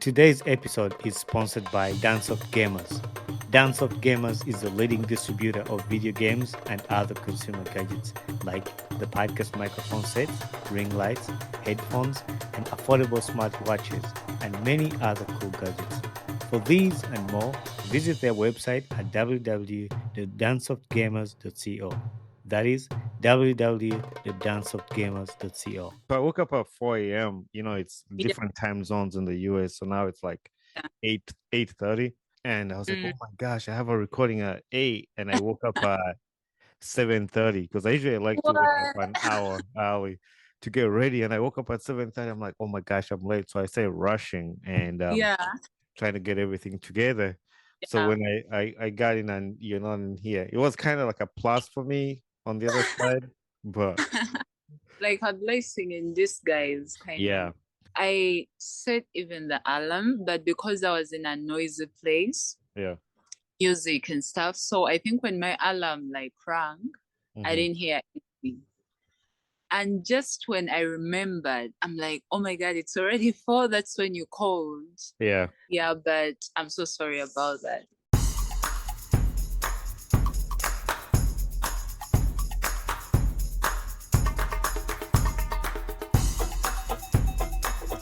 Today's episode is sponsored by Dancesoft Gamers. Dancesoft Gamers is the leading distributor of video games and other consumer gadgets like the podcast microphone sets, ring lights, headphones, and affordable smartwatches, and many other cool gadgets. For these and more, visit their website at www.dancesoftgamers.co. That is www.dancesoftgamers.co. So I woke up at 4 a.m. It's Yeah. different time zones in the US. So now it's like 8:30. And I was like, oh Mm. my gosh, I have a recording at 8. And I woke up at 7:30 because I usually like to wake up What? an hour early to get ready. And I woke up at 7:30. I'm like, oh my gosh, I'm late. So I started rushing and Yeah. trying to get everything together. So Yeah. when I got in and you're not in here, it was kind of like a plus for me on the other side. But Like a blessing in disguise, kind of. yeah, I set even the alarm, but because I was in a noisy place, yeah. music and stuff. So I think when my alarm like rang, I Hmm. didn't hear anything. And just when I remembered, I'm like, oh my God, it's already 4. That's when you called. Yeah. Yeah, but I'm so sorry about that.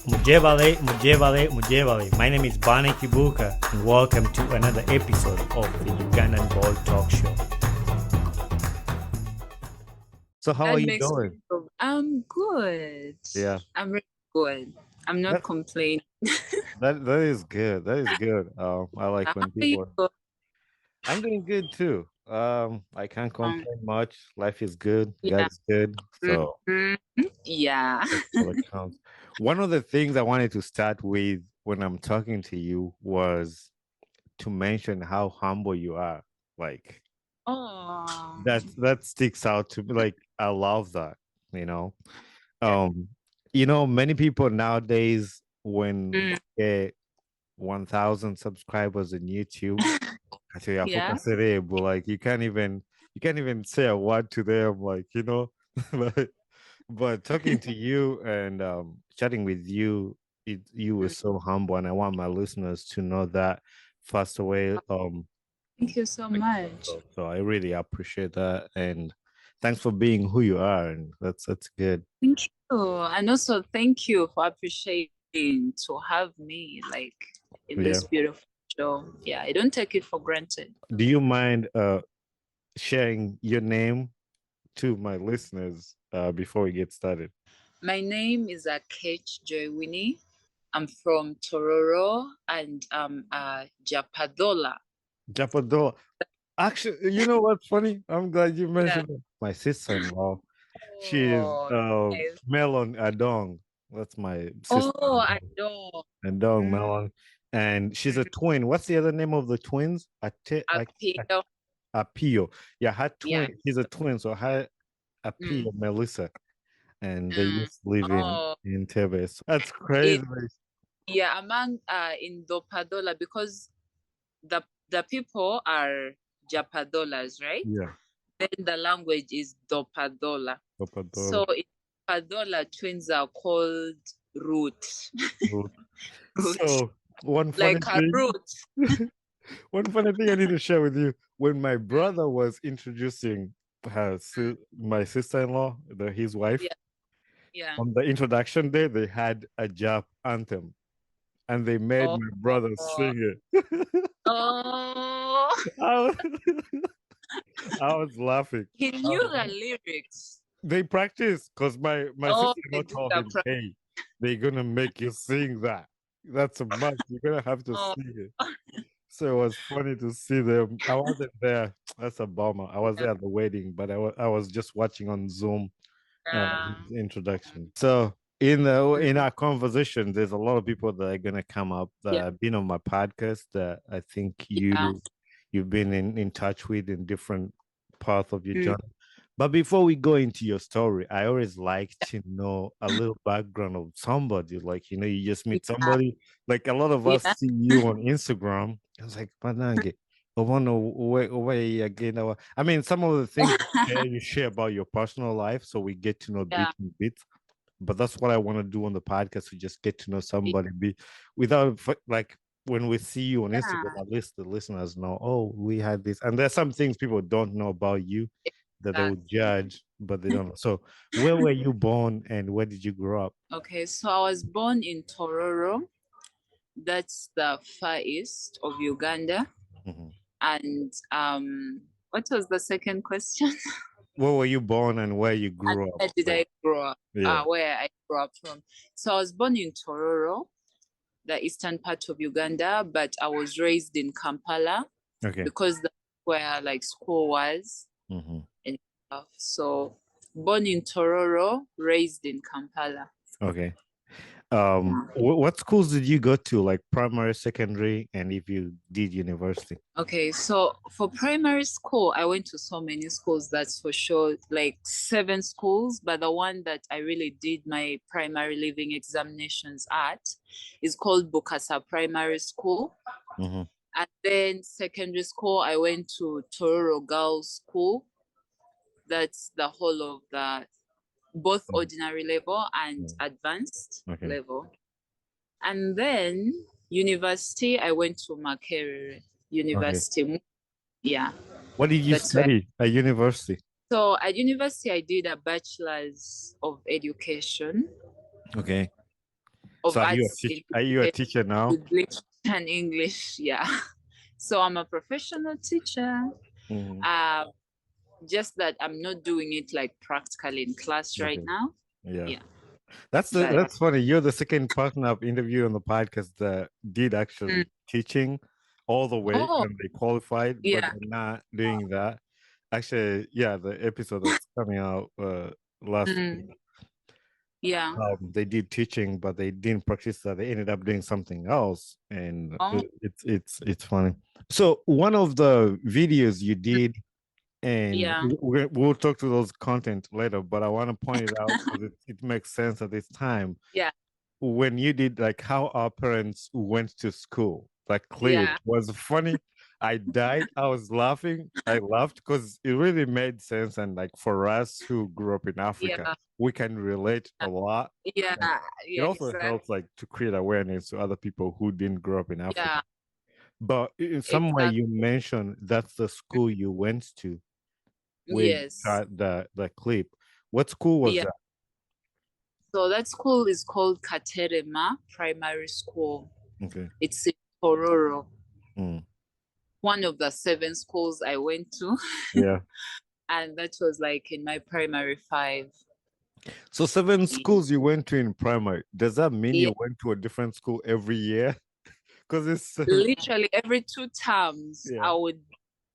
Mujevale, Mujevale, Mujevale. My name is Bane Kibuka, and welcome to another episode of the Ugandan Ball Talk Show. So, how are That you makes me doing? I'm good. Yeah, I'm really good. I'm not that complaining. that is good. That is good. I like How when are you? people. I'm doing good too. I can't Um, complain much. Life is good. God yeah. is good. So Mhm. Yeah. that's all that counts. One of the things I wanted to start with when I'm talking to you was to mention how humble you are. Like Oh. that sticks out to me. Like I love that, you know. Yeah. Um, many people nowadays when Mm. they get 1,000 subscribers on YouTube, I say "Yeah, Yeah. focus it, but like you can't even say a word to them, like like, but talking to you and chatting with you, you were Mm. so humble, and I want my listeners to know that first away. Thank you so much. So I really appreciate that, and thanks for being who you are, and that's good. Thank you. And also thank you for appreciating to have me like in Yeah. this beautiful show. Yeah, I don't take it for granted. Do you mind sharing your name to my listeners before we get started? My name is Aketch Winnie. I'm from Tororo and Japadola. Japadola. Actually, you know what's funny? I'm glad you Yeah. mentioned it. My sister-in-law, she is Oh, nice. Melon Adong. That's my Oh, I sister-in-law. know. Adong Mm, Melon. And she's a mm. twin. What's the other name of the twins? Appeal. Apio. Yeah, her Yeah. twin. She's a twin, so her Mm, Apio Melissa. And they mm. used to live Oh, in Tebes. That's crazy. it yeah, among in Dopadola because the people are Japadolas, right? Yeah, Then the language is Dopadola. Papadola. So in Dopadola, twins are called root. Root. Root. So one funny Like a thing, root. one funny thing I need to share with you. When my brother was introducing my sister-in-law, his wife, Yeah, yeah. on the introduction day, they had a Jap anthem, and they made Oh, my brother sing it. oh. I was, I was laughing. He I knew was the lyrics. They practiced because my Oh, sister-in-law they did told the him, "Hey, they're gonna make you sing that. That's a must. You're gonna have to oh, sing it." So it was funny to see them. I wasn't there. That's a bummer. I was yeah, there at the wedding, but I was just watching on Zoom yeah. his introduction. So in Mm, our conversation, there's a lot of people that are gonna come up that yeah, have been on my podcast that I think yeah. you've been in touch with in different parts of your Mm, journey. But before we go into your story, I always like to know a little background of somebody. Like, you just meet yeah, somebody. Like a lot of us yeah. see you on Instagram. I was like, Panange, I want to wait again. I mean, some of the things you share about your personal life, so we get to know bits Yeah. and bits. but that's what I want to do on the podcast, to just get to know somebody, be without like when we see you on Instagram, Yeah, at least the listeners know, oh, we had this. And there's some things people don't know about you that they would exactly. judge, but they don't know. So where were you born and where did you grow up? Okay, so I was born in Tororo. That's the far east of Uganda. Mhm. And what was the second question? Where were you born and where you And grew up? where did Like, I grow up? yeah. Where I grew up from. So I was born in Tororo, the eastern part of Uganda, but I was raised in Kampala Okay. because that's where like school was Hmm. and stuff. So born in Tororo, raised in Kampala. Okay. Yeah. What schools did you go to, like primary, secondary, and if you did university? Okay, so for primary school, I went to so many schools, that's for sure, like 7 schools. But the one that I really did my primary living examinations at is called Bukasa Primary School. Hmm. And then secondary school, I went to Tororo Girls School. That's the whole of the both ordinary level and advanced Okay. level. And then university, I went to Makerere Okay. University. Yeah, What did you that's where. study at university? So at university, I did a bachelor's of education Okay. of So arts in are you a education teacher now? with literature and English. Yeah. So I'm a professional teacher. Hmm. Uh, just that I'm not doing it like practically in class right Okay. now. Yeah. Yeah. But That's funny. You're the second partner I've interviewed on the podcast that did mm, actually teaching all the way oh, and they qualified, but yeah. they're not doing that. Actually, yeah, the episode that's coming out last week, Mm, yeah. they did teaching, but they didn't practice that. They ended up doing something else, and Oh, it's funny. So one of the videos you did, and yeah. we'll talk to those content later, but I want to point it out because it makes sense at this time. Yeah. When you did like how our parents went to school, like clip Yeah. was funny. I died. I was laughing. I laughed because it really made sense. And like for us who grew up in Africa, Yeah. we can relate a lot. Yeah. And it Yeah. also Exactly. helps like to create awareness to other people who didn't grow up in Africa. Yeah. But in some way Exactly. you mentioned that's the school you went to where you Yes. shot the clip. What school was Yeah. that? So that school is called Katerema Primary School. Okay. It's in Tororo, Mm. one of the 7 schools I went to. Yeah. And that was like in my primary 5. So 7 schools you went to in primary. Does that mean Yeah. you went to a different school every year? Because it's Literally every 2 terms, yeah. I would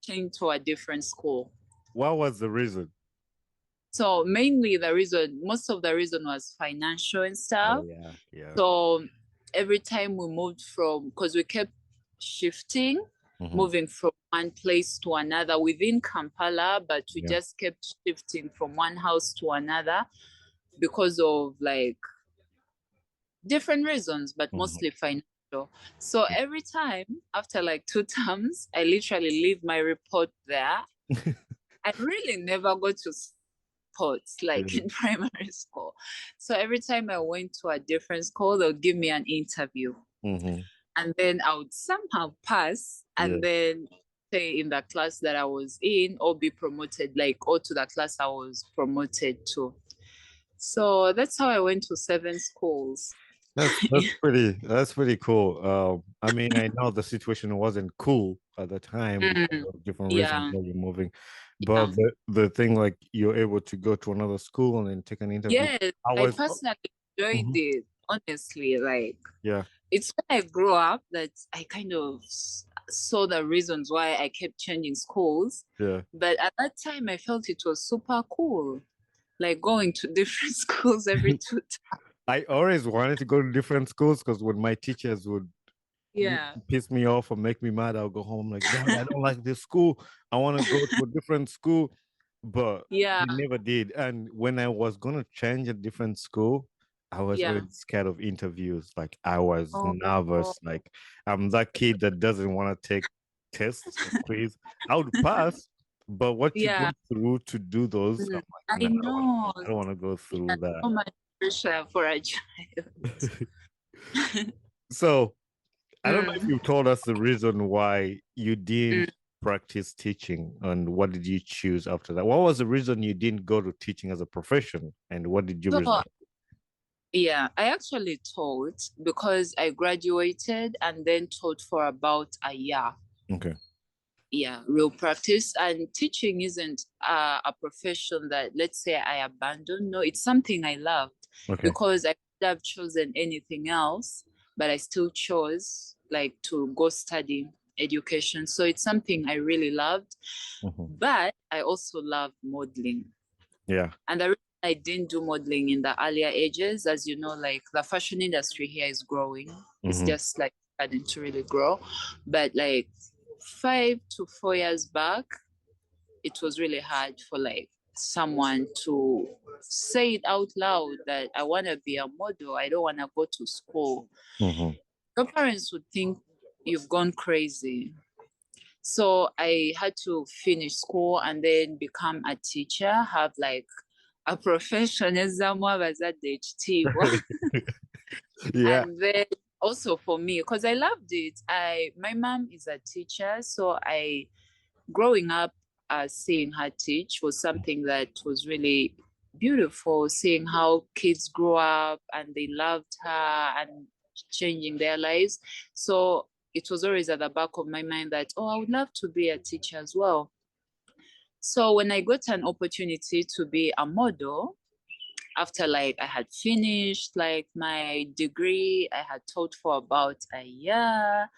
change to a different school. What was the reason? So mainly most of the reason was financial and stuff. Oh yeah, yeah. So every time we moved because we kept shifting, Mhm. moving from one place to another within Kampala, but we Yeah. just kept shifting from one house to another because of like different reasons, but Mhm. mostly financial. So every time after like 2 terms, I literally leave my report there. I really never go to sports like Yeah. in primary school. So every time I went to a different school, they'll give me an interview. Mhm. And then I would somehow pass Yeah. and then stay in the class that I was in or be promoted, like or to the class I was promoted to. So that's how I went to 7 schools. That's pretty cool. I mean, I know the situation wasn't cool at the time because Mm, of different reasons yeah. why you're moving, but Yeah. the thing like you're able to go to another school and then take an interview. Yes, I I was personally enjoyed Mhm. it. Honestly, like Yeah, it's when I grew up that I kind of saw the reasons why I kept changing schools. yeah. But at that time, I felt it was super cool, like going to different schools every 2 times. I always wanted to go to different schools because when my teachers would Yeah, piss me off or make me mad, I'll go home like, Dad, I don't like this school. I want to go to a different school. But yeah, they never did. And when I was gonna change a different school, I was yeah. always scared of interviews. Like I was Oh, nervous. Like I'm that kid that doesn't want to take tests or quiz. I would pass, but what you go yeah. through to do those, I'm like, I no, know. I don't want to go Yeah, through that. so much pressure for a child. So I don't know if Mm, you told us the reason why you mm. didn't practice teaching and what did you choose after that? What was the reason you didn't go to teaching as a profession and what did you So resign? yeah, I actually taught because I graduated and then taught for about a year. Okay. Yeah, real practice. And teaching isn't a profession that, let's say, I abandoned. No, it's something I loved Okay. because I could have chosen anything else, but I still chose like to go study education. So it's something I really loved. Mhm. But I also love modeling. Yeah. And the reason I didn't do modeling in the earlier ages, as you know, like the fashion industry here is growing. It's Mhm. just like starting to really grow. But like 5 to 4 years back, it was really hard for like someone to say it out loud that I want to be a model. I don't want to go to school. Mhm. Your parents would think you've gone crazy. So I had to finish school and then become a teacher, have like a profession ezamwa abazadde ekitiibwa. Yeah. And then also for me, because I loved it, my mom is a teacher, so I growing up seeing her teach was something that was really beautiful, seeing how kids grow up and they loved her and changing their lives. So it was always at the back of my mind that, oh, I would love to be a teacher as well. So when I got an opportunity to be a model, after like I had finished like my degree, I had taught for about a year,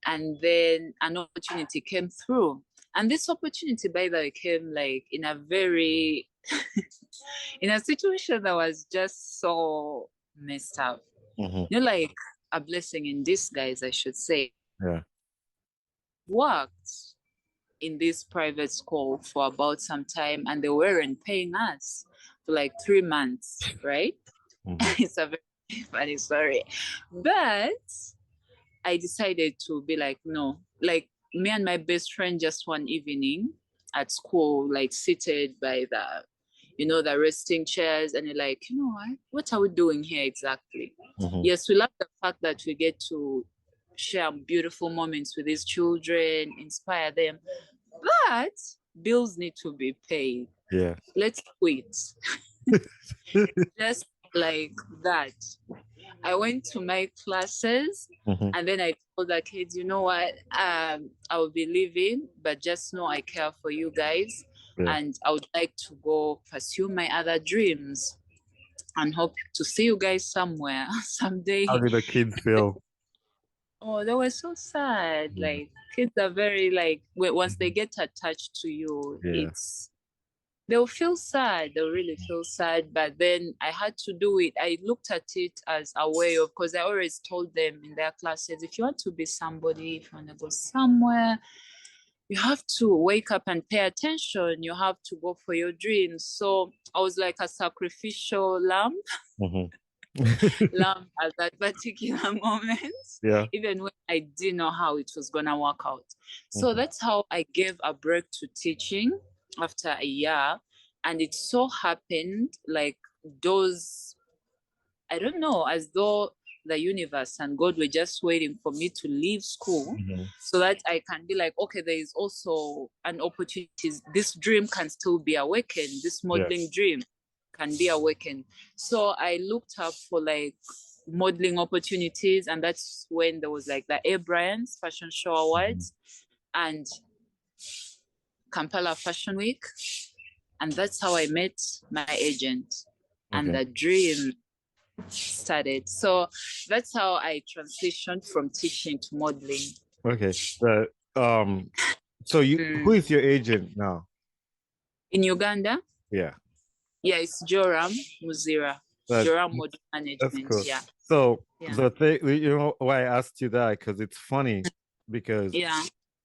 and then an opportunity came through. And this opportunity, by the way, came like in a very in a situation that was just so messed up. Mhm. You know, like a blessing in disguise, I should say. Yeah. Worked in this private school for about some time and they weren't paying us for like 3 months, right? Mhm. It's a very funny story. But I decided to be like, no, like me and my best friend just one evening at school, like seated by the resting chairs, and you're like, you know what are we doing here exactly? Mhm. Yes, we love the fact that we get to share beautiful moments with these children, inspire them, but bills need to be paid. Yeah. Let's quit. Just like that. I went to my classes Mhm. and then I told the kids, you know what, I will be leaving, but just know I care for you guys Yeah. and I would like to go pursue my other dreams and hope to see you guys somewhere How someday. did the kids feel? Oh, they were so sad. Yeah. Like kids are very like once they Mhm. get attached to you, Yeah. they'll feel sad. They'll really feel sad. But then I had to do it. I looked at it as a way of, because I always told them in their classes, if you want to be somebody, if you want to go somewhere, you have to wake up and pay attention. You have to go for your dreams. So I was like a sacrificial lamb, Mhm. lamb at that particular moment, Yeah. even when I didn't know how it was going to work out. So Mhm. that's how I gave a break to teaching after a year. And it so happened like those, I don't know, as though the universe and God were just waiting for me to leave school Mhm. so that I can be like, okay, there is also an opportunity. This dream can still be awakened. This Yeah. modeling dream can be awakened. So I looked up for like modeling opportunities, and that's when there was like the A Bryant's Fashion Show Mhm. Awards and Kampala Fashion Week. And that's how I met my agent. And Okay. the dream started. So that's how I transitioned from teaching to modeling. Okay. So who Mm. is your agent now? In Uganda, Yeah. yeah, it's Joram Muzira. That Joram Model that's Management. cool. Yeah. So Yeah. the thing, why I asked you that because it's funny because Yeah.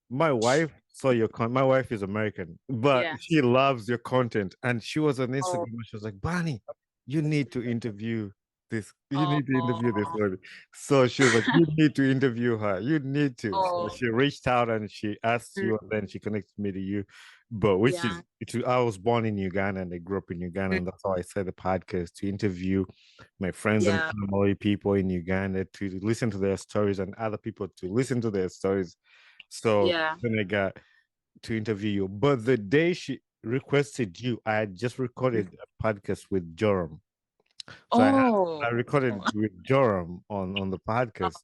my wife saw my wife is American, but Yeah. she loves your content. And she was on Oh, Instagram. She was like, Barney, you need to interview this. You oh, need to interview this lady. So she was like, you need to interview her. You need to. So oh. she reached out and she asked Mm. you, and then she connected me to you. but which Yeah. is I was born in Uganda and I grew up in Uganda, Mm, and that's how I started the podcast to interview my friends and yeah. family, people in Uganda, to listen to their stories and other people to listen to their stories. So Yeah. then I got to interview you. But the day she requested you, I had just recorded a podcast with Joram. So Oh. I recorded with Joram on the podcast.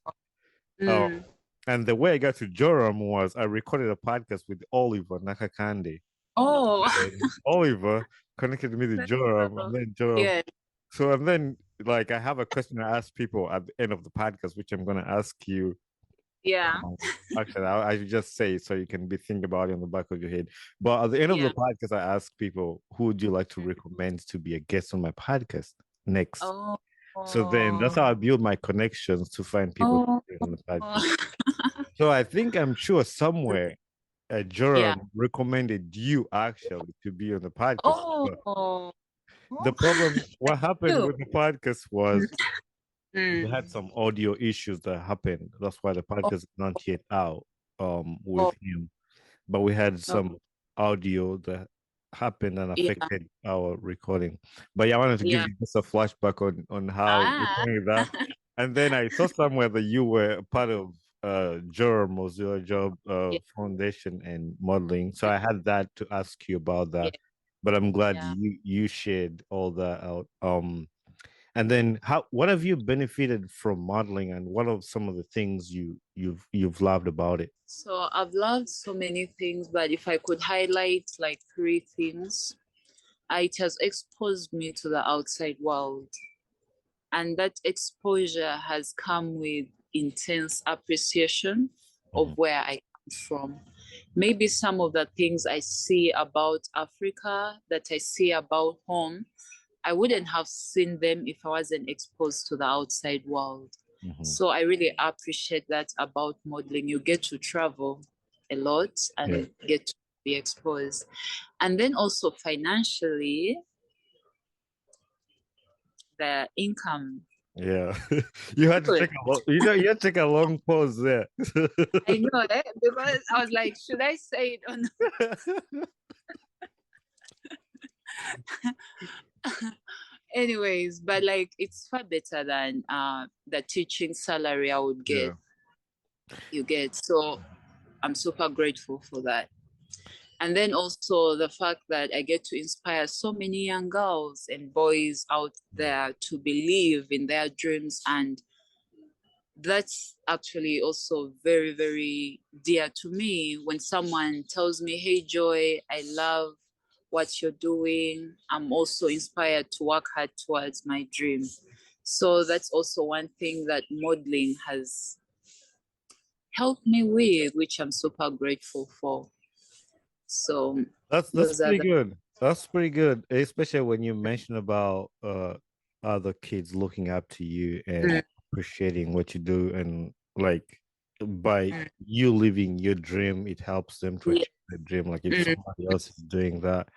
Oh, Mm. and the way I got to Joram was I recorded a podcast with Oliver Nakakande. Oh. And Oliver connected me to That's Joram, and so- then Joram. yeah. So and then like I have a question I ask people at the end of the podcast, which I'm gonna ask you. Yeah. Actually, I should just say so you can be thinking about it on the back of your head. But at the end of the Yeah. podcast, I ask people, who would you like to Mm. recommend to be a guest on my podcast next? Oh. So then that's how I build my connections to find people to Oh. be on the podcast. Oh. So I'm sure somewhere Yeah. Jerome recommended you actually to be on the podcast. But Oh. the Oh. problem, what happened You. with the podcast was we Mm. had some audio issues that happened. That's why the Oh. podcast is not yet out with Oh. him. But we had Oh. some audio that happened and Yeah. affected our recording. But yeah, I wanted to give Yeah. you just a flashback on how we're Ah. doing that. And then I saw somewhere that you were part of Jerome Mozilla Job Yeah. Foundation and modeling. So I had that to ask you about Yeah. that. But I'm glad Yeah. you shared all that out. And then what have you benefited from modeling, and what are some of the things you've loved about it? So I've loved so many things, but if I could highlight like three things, it has exposed me to the outside world. And that exposure has come with intense appreciation of where I come from. Maybe some of the things I see about Africa, that I see about home, I wouldn't have seen them if I wasn't exposed to the outside world. Mm-hmm. So I really appreciate that about modeling. You get to travel a lot and get to be exposed. And then also financially, the income. Yeah, you had to Good. take a long, you had to take a long pause there. I know that because I was like, should I say it or not? Anyways, but like it's far better than the teaching salary I would get. Yeah. You get, so I'm super grateful for that. And then also the fact that I get to inspire so many young girls and boys out there to believe in their dreams. And that's actually also very, very dear to me when someone tells me, hey, Joy, I love what you're doing. I'm also inspired to work hard towards my dream. So that's also one thing that modeling has helped me with, which I'm super grateful for. So that's those are pretty the good. That's pretty good, especially when you mention about other kids looking up to you and appreciating what you do, and like by you living your dream, it helps them to yeah, achieve their dream. Like if somebody else is doing that,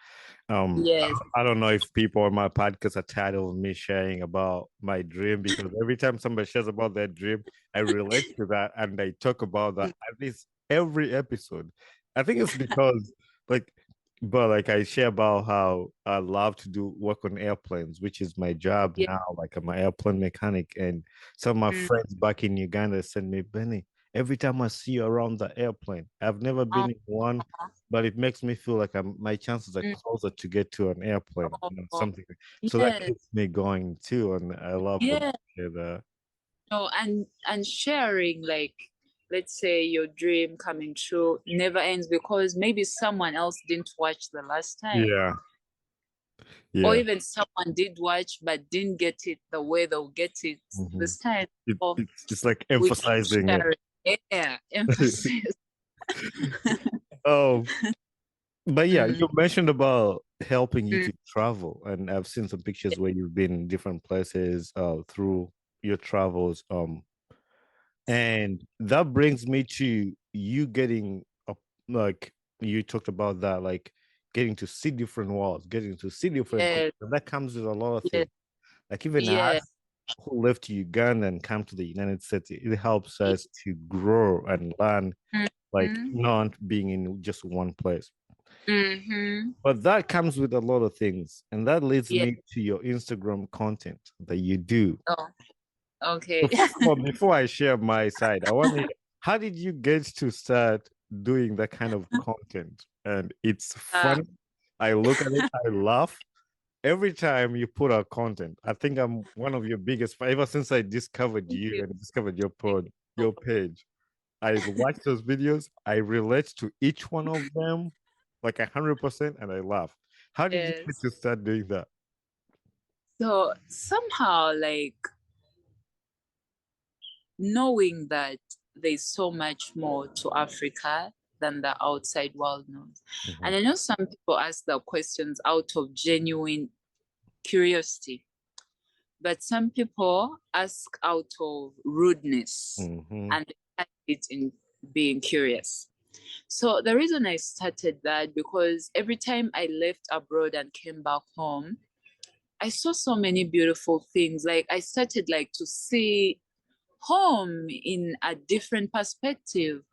yes, I don't know if people on my podcast are tired of me sharing about my dream, because every time somebody shares about their dream, I relate to that and I talk about that at least every episode. I think it's because like, but like I share about how I love to do work on airplanes, which is my job yeah, now. Like I'm an airplane mechanic, and some of my friends back in Uganda send me, Benny, every time I see you around the airplane, I've never been in one, but it makes me feel like my chances are closer to get to an airplane, something. So that yes, keeps me going too, and I love when yeah. you say that. No, and sharing like let's say your dream coming true never ends because maybe someone else didn't watch the last time. Yeah, Or yeah. even someone did watch but didn't get it the way they'll get it Mhm. this time. Or It's like we keep emphasizing it. sharing. Yeah, emphasis. Oh, but yeah, Mm, you mentioned about helping you mm, to travel, and I've seen some pictures where you've been in different places through your travels. And that brings me to you getting up, like you talked about that, like getting to see different worlds, getting to see different yeah, cultures. And that comes with a lot of yeah, things. Like even yeah, us who left Uganda and come to the United States, it helps us to grow and learn, like mm, not being in just one place. Mm-hmm. But that comes with a lot of things. And that leads Yeah. me to your Instagram content that you do. Oh, So okay. first of all, before I share my side, I want to how did you get to start doing that kind of content? And it's Uh, funny. I look at it, I laugh every time you put out content. I think I'm one of your biggest ever since I discovered Thank you you. and discovered your Thank pod, you. your page. I watch those videos, I relate to each one of them like 100%, and I laugh. How did you get Yes. to start doing that? So somehow, like knowing that there's so much more to Africa than the outside world knows. Mhm. And I know some people ask the questions out of genuine curiosity, but some people ask out of rudeness Mhm. and they hide it in being curious. So the reason I started that because every time I left abroad and came back home, I saw so many beautiful things. Like I started like to see home in a different perspective.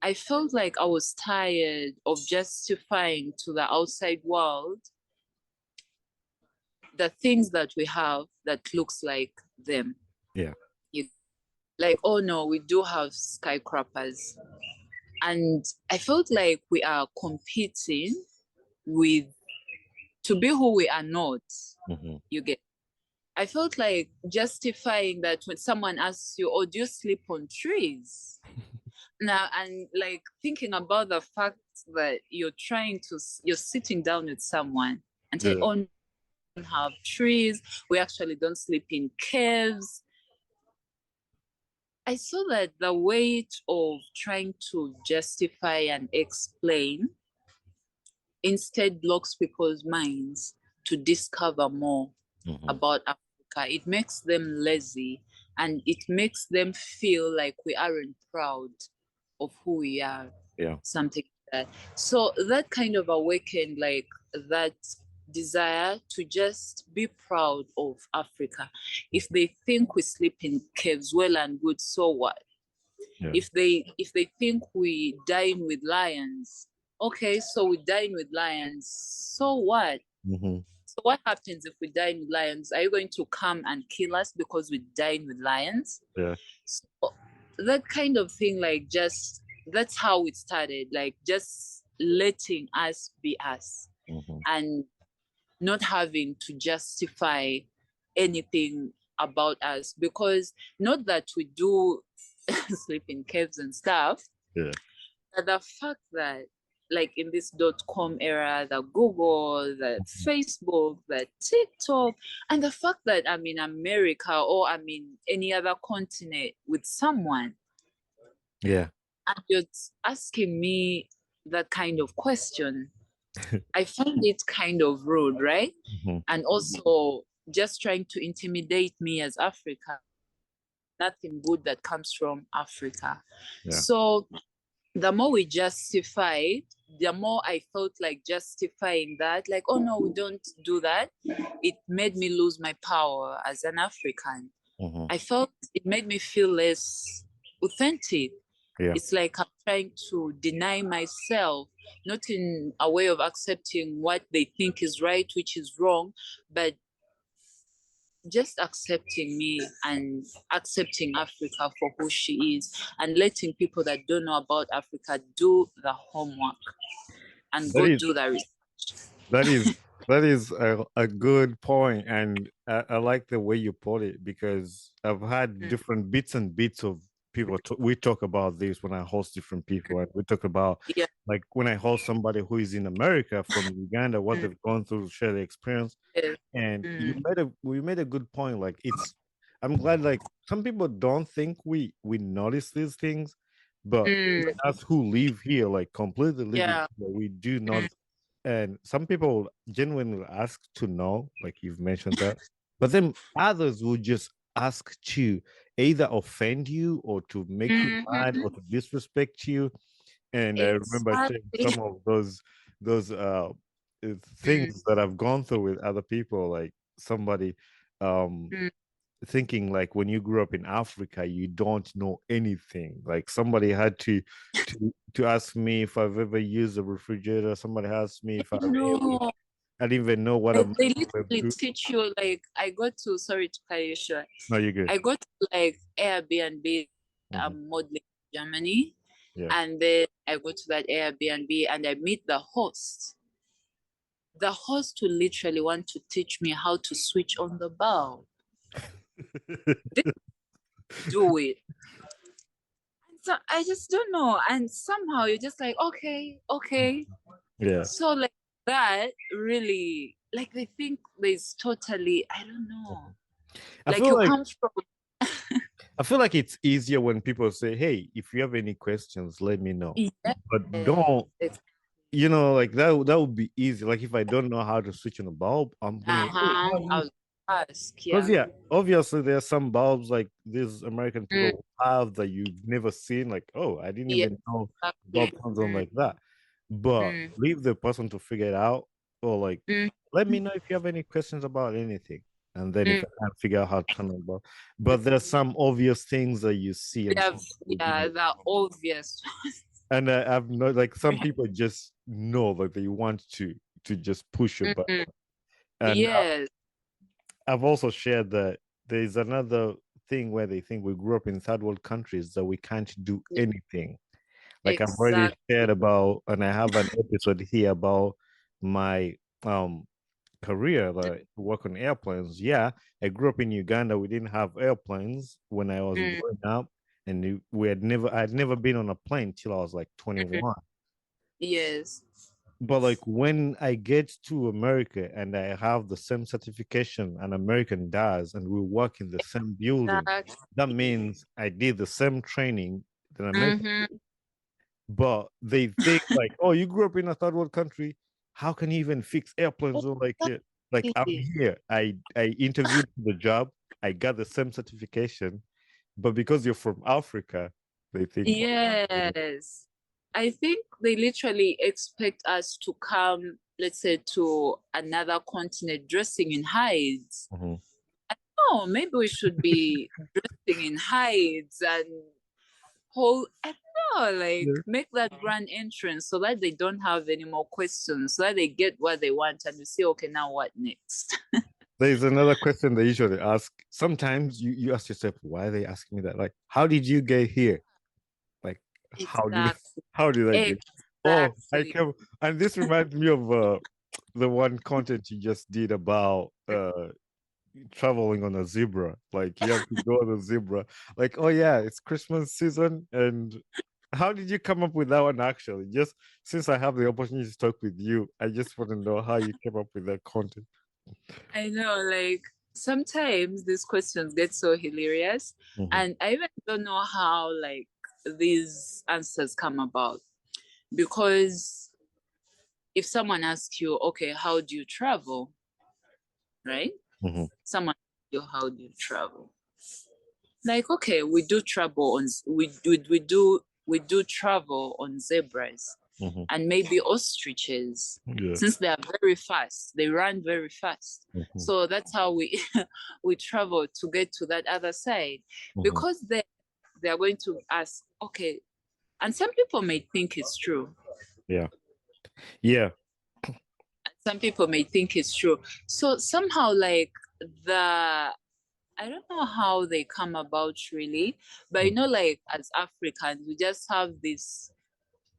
I felt like I was tired of justifying to the outside world the things that we have that looks like them. Yeah. You, like, oh no, we do have skyscrapers. And I felt like we are competing with to be who we are not. Mhm. You get I felt like justifying that when someone asks you, oh, do you sleep on trees? Now, and like thinking about the fact that you're sitting down with someone and say, Yeah. oh, we don't have trees. We actually don't sleep in caves. I saw that the weight of trying to justify and explain instead blocks people's minds to discover more Mhm. about Africa. It makes them lazy and it makes them feel like we aren't proud of who we are, Yeah. something like that. So that kind of awakened like that desire to just be proud of Africa. If they think we sleep in caves, well and good, so what? Yeah. If they think we dine with lions, okay, so we dine with lions, so what? Mhm. So what happens if we dine with lions? Are you going to come and kill us because we dine with lions? Yeah. So that kind of thing, like just that's how it started, like just letting us be us Mhm. and not having to justify anything about us because not that we do sleep in caves and stuff, Yeah. but the fact that like in this .com era, the Google, the Mhm. Facebook, the TikTok, and the fact that I'm in America or I'm in any other continent with someone Yeah. and you're asking me that kind of question, I find it kind of rude, right? Mhm. And also just trying to intimidate me as Africa, nothing good that comes from Africa. Yeah. So the more we justify, the more I felt like justifying that, like, oh no, we don't do that. It made me lose my power as an African. Mhm. I felt it made me feel less authentic. Yeah. It's like I'm trying to deny myself, not in a way of accepting what they think is right, which is wrong, but just accepting me and accepting Africa for who she is and letting people that don't know about Africa do the homework and That go is do the research. that is that is a good point, and I like the way you put it because I've had Mm, different bits and bits of people. We talk about this when I host different people, and we talk about yeah. like when I host somebody who is in America from Uganda, what Mm, they've gone through, share their experience. yes. And Mm, we made a good point. Like I'm glad like some people don't think we notice these things, but mm, us who live here, like completely living yeah. here, we do Mm, notice. And some people genuinely ask to know, like you've mentioned that, but then others will just ask to either offend you or to make you mad or mhm. to disrespect you. And I remember sharing Exactly. some of those Mm, things that I've gone through with other people, like somebody um mm, thinking like when you grew up in Africa, you don't know anything. Like somebody had to ask me if I've ever used a refrigerator. Somebody asked me if No, I didn't even know what a they microwave literally do. teach you. Like, I got to, sorry to cut you short. No, you're good. I got to like Airbnb, Mhm. modeling in Germany, Yeah. and then I go to that Airbnb and I meet the host. The host will literally want to teach me how to switch on the bulb. Do it. So I just don't know. And somehow you're just like, okay, okay. Yeah. So like that really, like they think there's totally, I don't know. I Like feel you like come from I feel like it's easier when people say, "Hey, if you have any questions, let me know." yes, But don't, you know, like that would be easy. Like if I don't know how to switch on a bulb, I'm gonna, hey, how do you? I'll ask, Because yeah. yeah, obviously there are some bulbs like these American Mm, people have that you've never seen. Like, oh, I didn't yeah, even know the bulb exactly. comes on like that. But Mm, leave the person to figure it out, or like, mm, let me know if you have any questions about anything, and then if mm. I can't figure out how to turn on the bulb. But there's some obvious things that you see, We and have, some people yeah, didn't. the obvious. And I've not like some people just know like they want to just push your button. Mhm. And Yes, I've also shared that there's another thing where they think we grew up in third world countries that we can't do anything. Like I've already exactly. shared about, and I have an episode here about my career that I work on airplanes. Yeah, I grew up in Uganda. We didn't have airplanes when I was Mm, growing up, and I had never been on a plane till I was like mhm. 21. Yes. But like when I get to America and I have the same certification an American does, and we work in the same building, that Exactly. means I did the same training that American. Mm-hmm. But they think like, oh, you grew up in a third world country. How can you even fix airplanes? Or like I'm Exactly. here. I interviewed for the job. I got the same certification, but because you're from Africa, they think like, Yes. I think they literally expect us to come, let's say, to another continent dressing in hides. mhm. Oh, maybe we should be dressing in hides and whole, I don't know, like Yeah. make that grand entrance so that they don't have any more questions, so that they get what they want and we say, okay, now what next? There's another question they usually ask. Sometimes you ask yourself, why are they asking me that? Like, how did you get here? Like, how did Exactly. how did I get? Oh, I Exactly. came, and this reminds me of the one content you just did about traveling on a zebra. Like you have to go on a zebra. Like, oh yeah, it's Christmas season. And how did you come up with that one actually? Just since I have the opportunity to talk with you, I just want to know how you came up with that content. I know, like sometimes these questions get so hilarious, Mhm, and I even don't know how like these answers come about. Because if someone asks you, okay, how do you travel? Right? mhm, Someone asks you, how do you travel? Like, okay, we do travel on we do travel on zebras mhm. and maybe ostriches, Yeah. since they are very fast, they run very fast. Mhm, So that's how we we travel to get to that other side. mhm. Because they are going to ask, okay, and some people may think it's true. Yeah. Yeah. Some people may think it's true. So somehow like the I don't know how they come about really, but Mhm, like as Africans, we just have this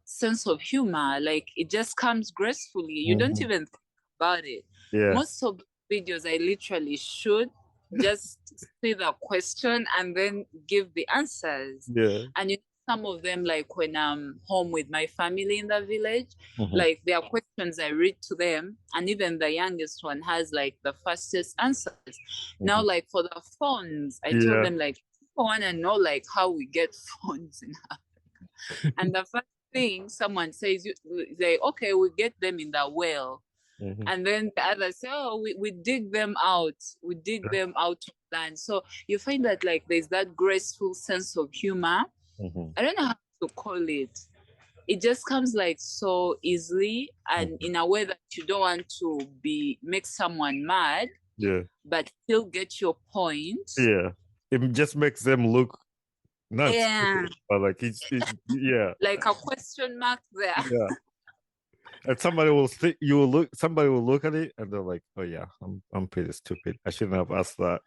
sense of humor. Like it just comes gracefully. You don't mhm. even think about it. Yeah. Most of the videos I literally shoot just see the question and then give the answers. Yeah. And some of them, like when I'm home with my family in the village, Mhm, like there are questions I read to them, and even the youngest one has like the fastest answers. Now, mhm. like for the phones, I told Yeah. them like I want to know like how we get phones in and the first thing someone says, you say, okay, we get them in the well. Mhm. And then the others say, oh, we dig them out. We dig them out of land. So you find that like there's that graceful sense of humor. Mhm, I don't know how to call it. It just comes like so easily and mhm. in a way that you don't want to be make someone mad. Yeah. but still get your point. Yeah. It just makes them look not Yeah, stupid, but like yeah. like a question mark there. Yeah. And somebody will look at it and they're like, oh yeah, I'm pretty stupid. I shouldn't have asked that.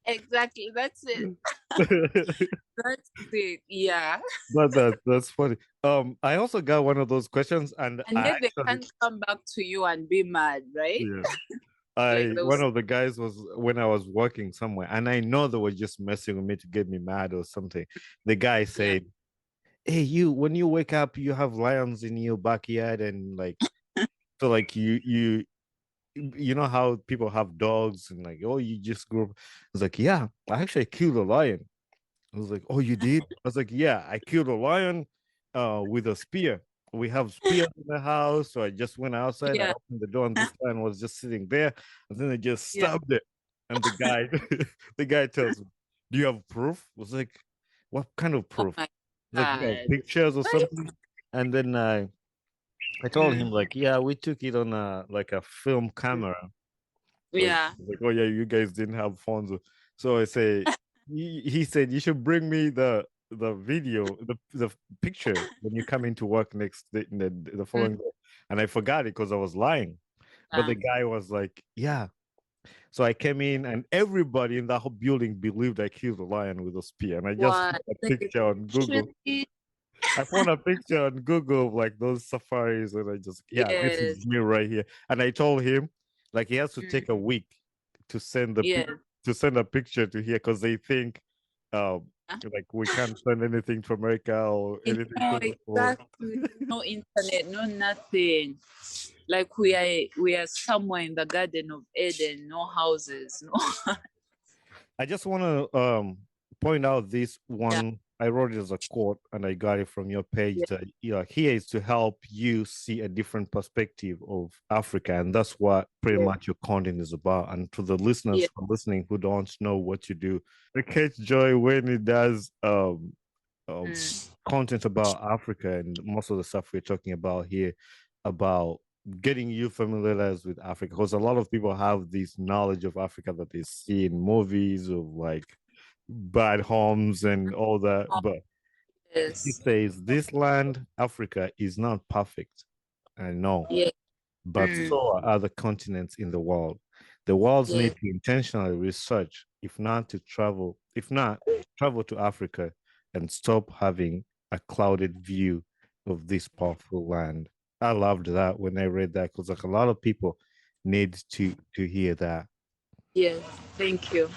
Exactly. That's it. That's it. Yeah. But that's funny. I also got one of those questions, and And I then they actually, can't come back to you and be mad, right? yeah, Like I one those. of the guys was when I was working somewhere, and I know they were just messing with me to get me mad or something. The guy Yeah. said, "Hey, when you wake up, you have lions in your backyard, and like, so like you know how people have dogs and like, oh, you just grew up." I was like, yeah, I actually killed a lion. I was like, oh, you did? I was like, yeah, I killed a lion with a spear. We have spears in the house. So I just went outside, I Yeah. opened the door, and this lion was just sitting there. And then I just Yeah. stabbed it. And the guy, the guy tells me, do you have proof? I was like, what kind of Oh proof? my Like, you have God. pictures or What? something? And then I told him, Mm. like, yeah, we took it on a film camera. Yeah. Like, oh yeah, you guys didn't have phones. So I say, he said you should bring me the video, the picture when you come into work next day, the following Mm. day. And I forgot it because I was lying. But the guy was like, yeah. So I came in and everybody in the whole building believed I killed a lion with a spear. And I just What? found a picture on Google. Really? I found a picture on Google of like those safaris, and I just, yeah, this is Yes. me right here. And I told him, like, he has to Mm. take a week to send Yes. to send a picture to here because they think, like we can't send anything to America or anything No, to the phone. exactly. No internet, no nothing. Like we are somewhere in the Garden of Eden, no houses, no. I just want to point out this Yeah. one. I wrote it as a quote and I got it from your page Yeah. that here is to help you see a different perspective of Africa. And that's what pretty Yeah. much your content is about. And to the listeners Yeah. who are listening who don't know what you do, Aketch Joy when it does Mm. content about Africa and most of the stuff we're talking about here about getting you familiarized with Africa because a lot of people have this knowledge of Africa that they see in movies of like bad homes and all that. But he Yes. says this land, Africa, is not perfect. I know, Yeah. but Mm. so are other continents in the world. The worlds Yeah. need to intentionally research, if not, travel to Africa and stop having a clouded view of this powerful land. I loved that when I read that because like a lot of people need to hear that. Yes. Thank you.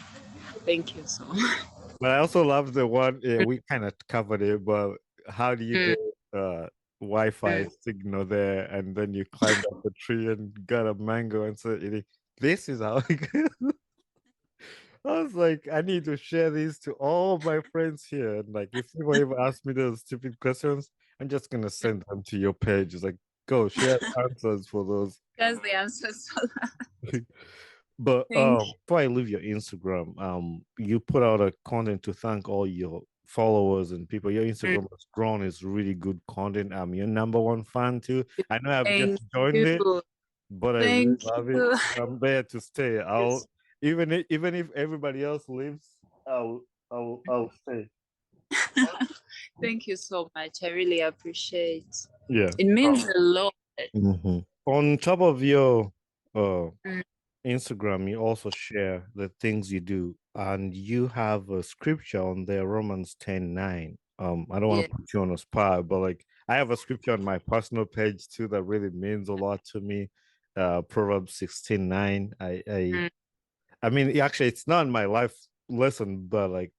Thank you so much. But I also loved the one, yeah, we kind of covered it, but how do you Mm. get Wi-Fi Mm. signal there and then you climbed up a tree and got a mango and said, this is how it goes. I was like, I need to share these to all my friends here. And like, if people ever ask me those stupid questions, I'm just gonna send them to your page. It's like, go share answers for those. That's the answer to that. But Thank before I leave your Instagram, you put out a content to thank all your followers and people. Your you. Instagram has grown. It's really good content. I'm your number one fan too. I know I've Thank just joined it, you. but I really Thank love it. you. I'm there to stay. Even if everybody else leaves, I'll stay. Thank you so much. I really appreciate. Yeah. It means a lot. Mhm. On top of your uh Mm. Instagram, you also share the things you do, and you have a scripture on there, Romans 10:9. I don't want Yeah. to put you on a spot, but like I have a scripture on my personal page too that really means a lot to me. Proverbs 16:9. Mm. I mean, actually, it's not my life lesson, but like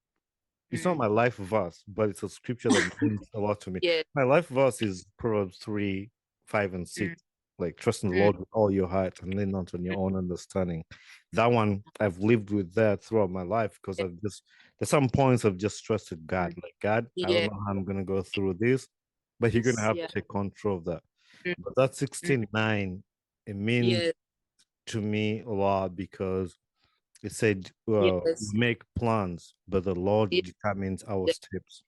it's not Mm. my life verse, but it's a scripture that means a lot to me. Yeah. My life verse is Proverbs 3, 5, and Mm. 6. Like trust in the Mm. Lord with all your heart and lean not on your own understanding. That one I've lived with that throughout my life because I've just there's some points I've just trusted God. Mm. Like God, I don't Yeah. know how I'm gonna go through this, but you're gonna have Yeah. to take control of that. Mm. But that Mm. 16:9, it means Yes. to me a lot because it said, Yes. make plans, but the Lord Yeah. determines our steps.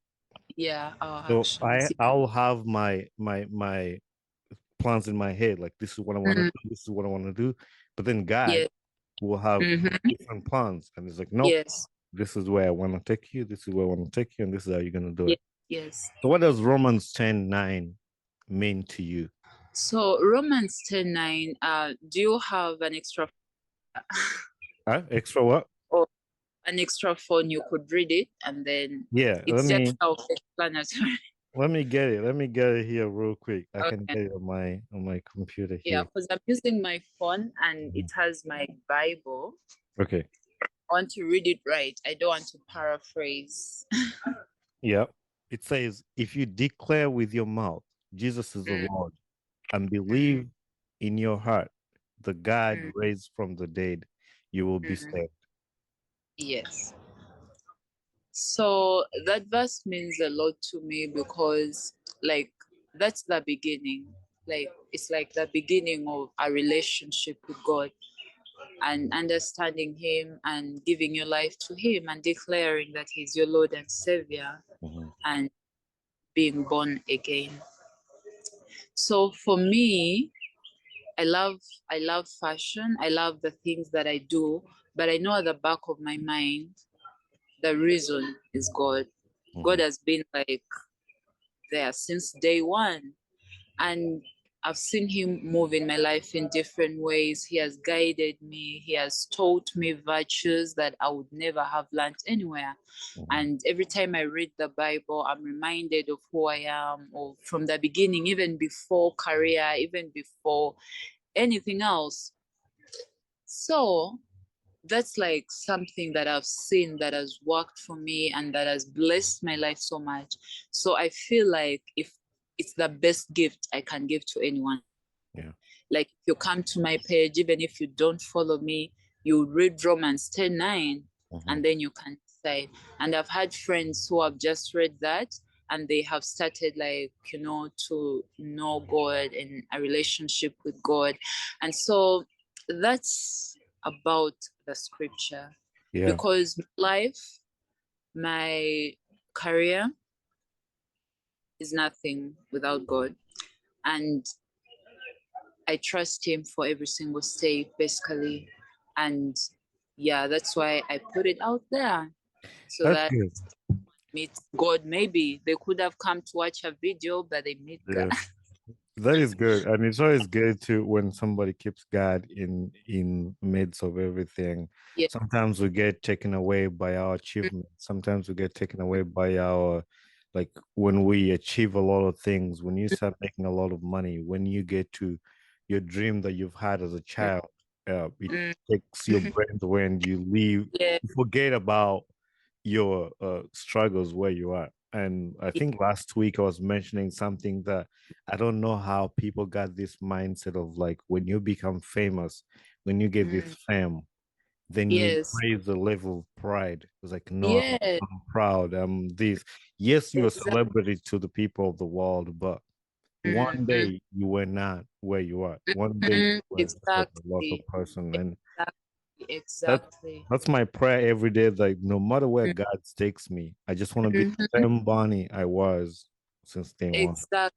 Yeah. Our So actions. I'll have my plans in my head, like this is what I want to Mm. do, this is what I want to do. But then God Yes. will have Mm-hmm. different plans, and it's like, nope, Yes. this is where I want to take you. This is where I want to take you, and this is how you're gonna do Yes. it. Yes. So, what does Romans 10:9 mean to you? So Romans 10:9, do you have an extra Huh? Extra what? or an extra phone you could read it, and then Yeah, it's just self-explanatory. let me get it. Let me get it here real quick. I can Okay. get it on my computer Yeah, here. because I'm using my phone and it has my Bible. Okay. I want to read it right. I don't want to paraphrase. Yeah. It says, if you declare with your mouth Jesus is the Mm, Lord and mm, believe in your heart the God mm, raised from the dead, you will be mm. saved. Yes. So that verse means a lot to me because, like, that's the beginning. Like, it's like the beginning of a relationship with God and understanding Him and giving your life to Him and declaring that He's your Lord and Savior Mhm. and being born again. So for me, I love fashion. I love the things that I do, but I know at the back of my mind the reason is God. God Mhm. has been like there since day one. And I've seen him move in my life in different ways. He has guided me. He has taught me virtues that I would never have learned anywhere. Mhm. And every time I read the Bible, I'm reminded of who I am, or from the beginning, even before career, even before anything else. So that's like something that I've seen that has worked for me and that has blessed my life so much. So I feel like if it's the best gift I can give to anyone. Yeah. Like if you come to my page, even if you don't follow me, you read Romans 10:9 Mhm. and then you can decide. And I've had friends who have just read that and they have started like, to know God and a relationship with God. And so that's about the scripture Yeah. because life, my career is nothing without God. And I trust him for every single step, basically. And yeah, that's why I put it out there so That's that good. meet God. Maybe they could have come to watch a video, but they meet God. Yeah. That is good, and it's always good to when somebody keeps God in midst of everything. Yeah. Sometimes we get taken away by our achievements. Sometimes we get taken away by our, like, when we achieve a lot of things. When you start making a lot of money, when you get to your dream that you've had as a child, it Mm, takes your brains away, and you leave. yeah, You forget about your struggles where you are. And I think last week I was mentioning something that I don't know how people got this mindset of, like, when you become famous, when you get this mm, fame, then you yes, raise the level of pride. It's like, no, yeah, I'm proud. I'm this. Yes, you're a exactly. celebrity to the people of the world, but Mm, one mm, day you were not where you are. One day you mm, were just like a local exactly, person. And exactly, that exactly. that's my prayer every day. Like, no matter where Mm, God takes me, I just want to be the mhm, same Bonnie I was since day one. exactly.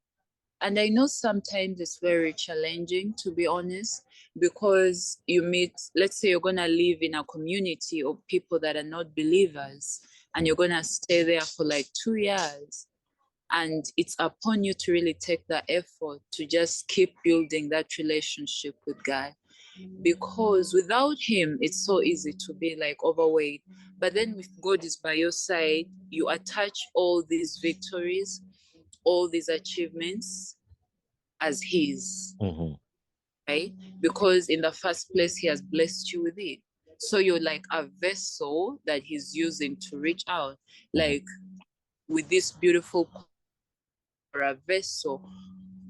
And I know sometimes it's very challenging, to be honest, because you meet, let's say you're going to live in a community of people that are not believers, and you're going to stay there for like 2 years. And it's upon you to really take the effort to just keep building that relationship with God. Because without Him, it's so easy to be like overweight. But then, if God is by your side, you attach all these victories, all these achievements as His, Mhm. right? Because in the first place, He has blessed you with it. So you're like a vessel that He's using to reach out, Mhm. like with this beautiful or a vessel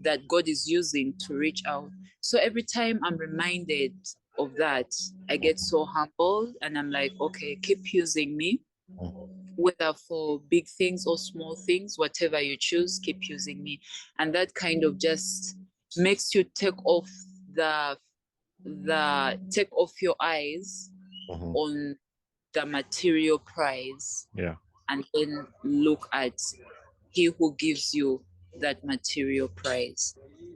that God is using to reach out. So every time I'm reminded of that, I get Mhm. so humbled and I'm like, okay, keep using me, Mhm. whether for big things or small things, whatever you choose, keep using me. And that kind of just makes you the take off your eyes Mhm. on the material prize Yeah. and then look at he who gives you that material prize.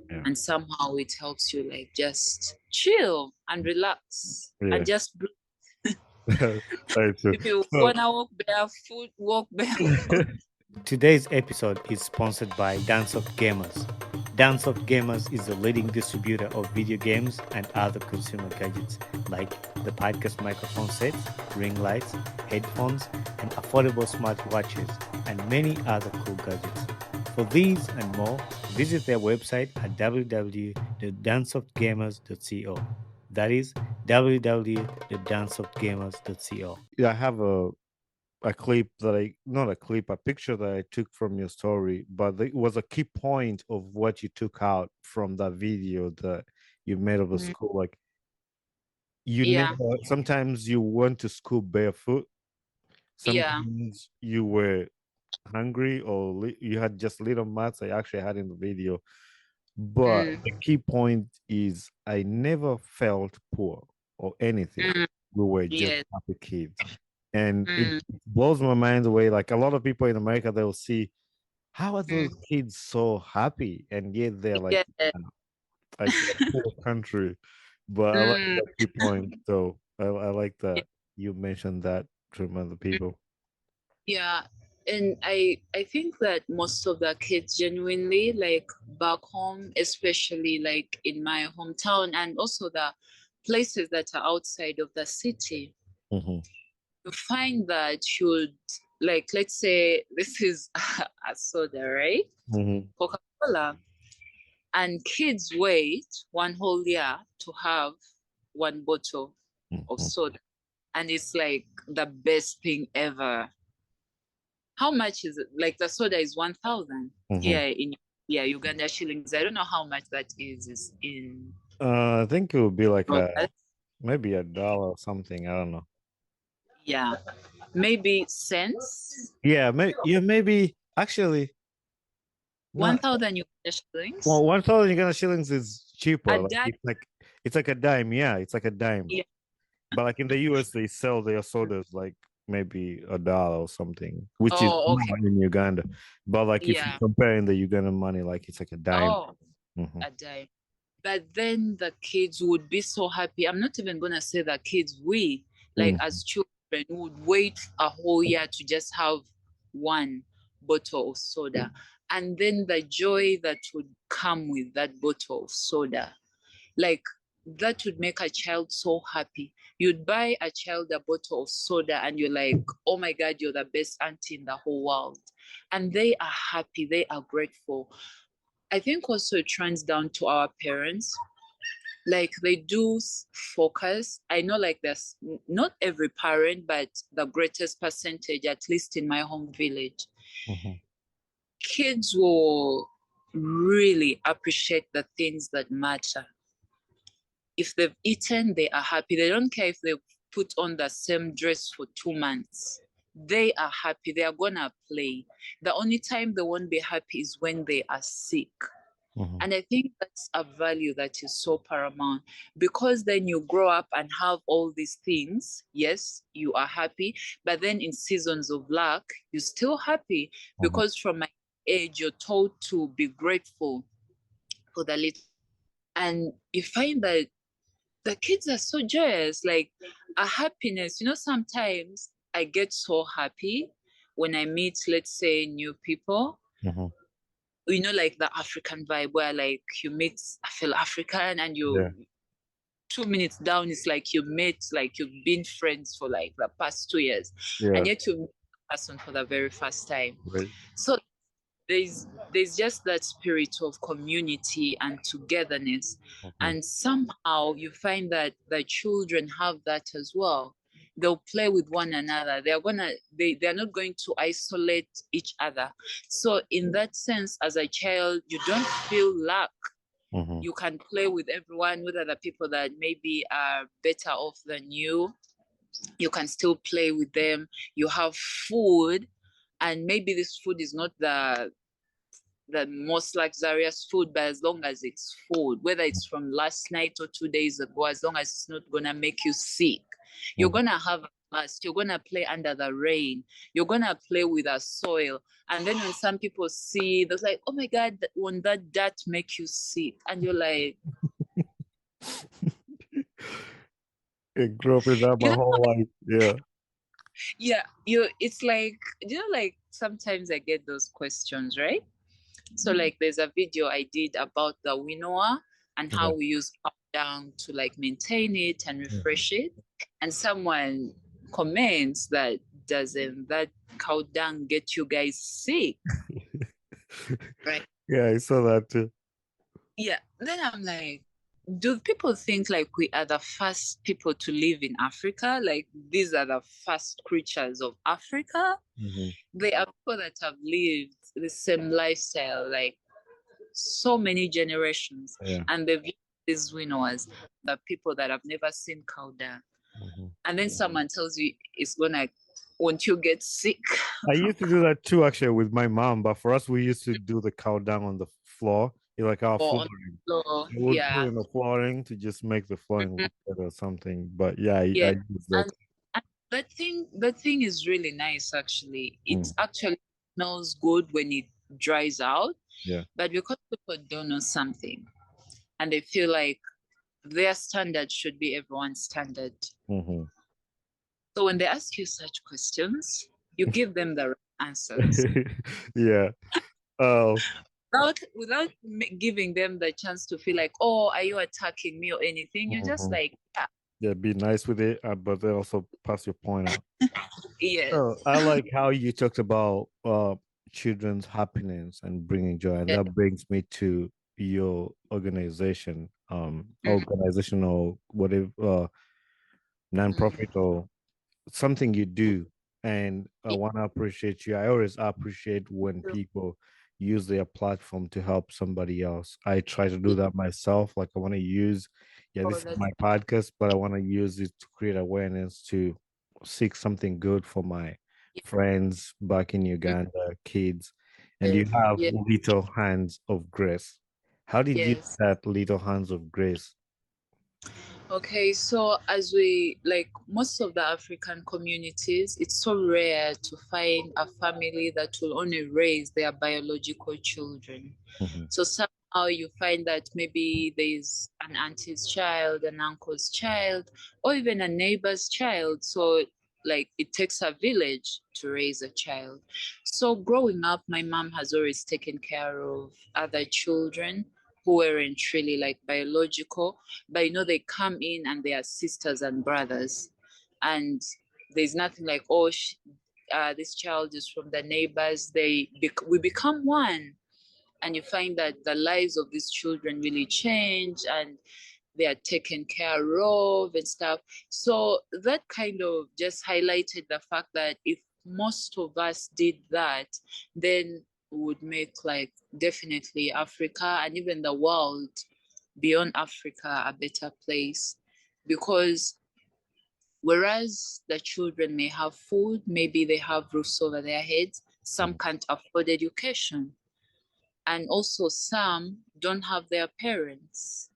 Yeah. and somehow it helps you like just chill and relax and Yeah. just breathe. Right, so, If you so wanna walk barefoot. Today's episode is sponsored by Dance of Gamers. Dance of Gamers is the leading distributor of video games and other consumer gadgets like the podcast microphone sets, ring lights, headphones, and affordable smartwatches, and many other cool gadgets. For these and more, visit their website at www.danceofgamers.co. That is www.danceofgamers.co. yeah, I have a clip that I not a clip, a picture that I took from your story, but it was a key point of what you took out from that video that you made of the Mm, school. Like you never yeah, sometimes you went to school barefoot, yeah, sometimes you were hungry or you had just little mats I actually had in the video. But mm, the key point is I never felt poor or anything. mm, We were just yes, happy kids. And it mm, blows my mind away. Like a lot of people in America, they'll see how are those mm, kids so happy, and yet they're like, yeah, like a poor country. But I like mm, that key point. So I like yeah, that you mentioned that to remind the mm, people. yeah. And I think that most of the kids genuinely like back home, especially like in my hometown and also the places that are outside of the city, Hmm. you find that you'd like let's say this is a soda, right? Hmm. Coca-Cola. And kids wait one whole year to have one bottle of Hmm. soda. And it's like the best thing ever. How much is it? Like the soda is 1,000 Hmm. here in Uganda shillings. I don't know how much that is in I think it would be like a dollars. maybe a dollar or something. I don't know. Yeah, maybe cents. Yeah, maybe actually no. 1,000 Uganda shillings. Well, 1,000 Uganda shillings is cheaper. At Like that, it's like a dime. Yeah, it's like a dime. yeah. But like in the US, they sell their sodas like maybe a dollar or something, which is Oh, okay. more in Uganda. But like if you Yeah. compare in the Ugandan money, like it's like a dime. Oh, Hmm. a dime. But then the kids would be so happy. I'm not even gonna say the kids, we like Hmm. as children would wait a whole year to just have one bottle of soda. And then the joy that would come with that bottle of soda, like that would make a child so happy. You'd buy a child a bottle of soda and you're like, oh my God, you're the best auntie in the whole world. And they are happy, they are grateful. I think also it trends down to our parents. Like they do focus. I know like there's not every parent, but the greatest percentage, at least in my home village, Hmm. kids will really appreciate the things that matter. If they've eaten, they are happy. They don't care if they put on the same dress for 2 months. They are happy. They are gonna play. The only time they won't be happy is when they are sick. Hmm. And I think that's a value that is so paramount because then you grow up and have all these things. Yes, you are happy, but then in seasons of lack, you're still happy Hmm. because from my age, you're told to be grateful for the little. And you find that the kids are so joyous, like a happiness. You know, sometimes I get so happy when I meet, let's say, new people. Hmm. You know, like the African vibe where like you meet a fellow African and Yeah. you 2 minutes down, it's like you met, like you've been friends for like the past 2 years, Yeah. and yet you meet a person for the very first time. Right. So there's just that spirit of community and togetherness, Hmm. and somehow you find that the children have that as well. They'll play with one another. They're not going to isolate each other. So in that sense, as a child, you don't feel lack. Hmm. You can play with everyone, with other people that maybe are better off than you. You can still play with them. You have food, and maybe this food is not the most luxurious food, but as long as it's food, whether it's from last night or 2 days ago, as long as it's not gonna make you sick, you're Hmm. gonna have a First, you're gonna play under the rain. You're gonna play with the soil. And then when some people see, they're like, "Oh my God, won't that dirt make you sick?" And you're like, It grew up in that you my know, whole life. Yeah. yeah, it's like, like sometimes I get those questions, right? So like there's a video I did about the winnower and Yeah. how we use down to like maintain it and refresh it. And someone comments that, doesn't that cow dung get you guys sick? Right. Yeah, I saw that too. Yeah. Then I'm like, do people think like we are the first people to live in Africa? Like these are the first creatures of Africa? Mm-hmm. They are people that have lived the same lifestyle, like so many generations, Yeah. and they've used these winners, the people that have never seen cow dung. Mm-hmm. And then someone tells you it's gonna, won't you get sick? I used to do that too, actually, with my mom. But for us, we used to do the countdown on the floor, like our Or on flooring. the floor? We would put Yeah. in the flooring to just make the flooring Mhm. look better or something. But yeah, I Yeah. use that. And that thing is really nice actually. It Mm, actually smells good when it dries out, yeah. but because people don't know something and they feel like their standard should be everyone's standard. Mm-hmm. So when they ask you such questions, you give them the right answers Yeah. Oh. without giving them the chance to feel like, oh, are you attacking me or anything? You're just Mhm. like, yeah, Yeah, be nice with it, but then also pass your point out. yes, So I like how you talked about children's happiness and bringing joy, and yeah, that brings me to your organization, mm, organizational whatever, mm, non-profit or something you do. And I yeah, want to appreciate you. I always appreciate when people use their platform to help somebody else. I try to do yeah. that myself. Like I want to use, yeah, Oh, this is that's my podcast, but I want to use it to create awareness to seek something good for my yeah, friends back in mm, Uganda, kids. And yeah, you have yeah, Little Hands of Grace. How did you yes. start Little Hands of Grace? Okay, so as we like most of the African communities, it's so rare to find a family that will only raise their biological children. Mhm. So somehow you find that maybe there's an auntie's child, an uncle's child, or even a neighbor's child. So like it takes a village to raise a child. So growing up, my mom has always taken care of other children who weren't really like biological, but they come in and they are sisters and brothers, and there's nothing like, oh, this child is from the neighbors. We become one, and you find that the lives of these children really change and they are taken care of and stuff. So that kind of just highlighted the fact that if most of us did that, then would make like definitely Africa and even the world beyond Africa a better place. Because whereas the children may have food, maybe they have roofs over their heads, some Mhm. can't afford education. And also some don't have their parents.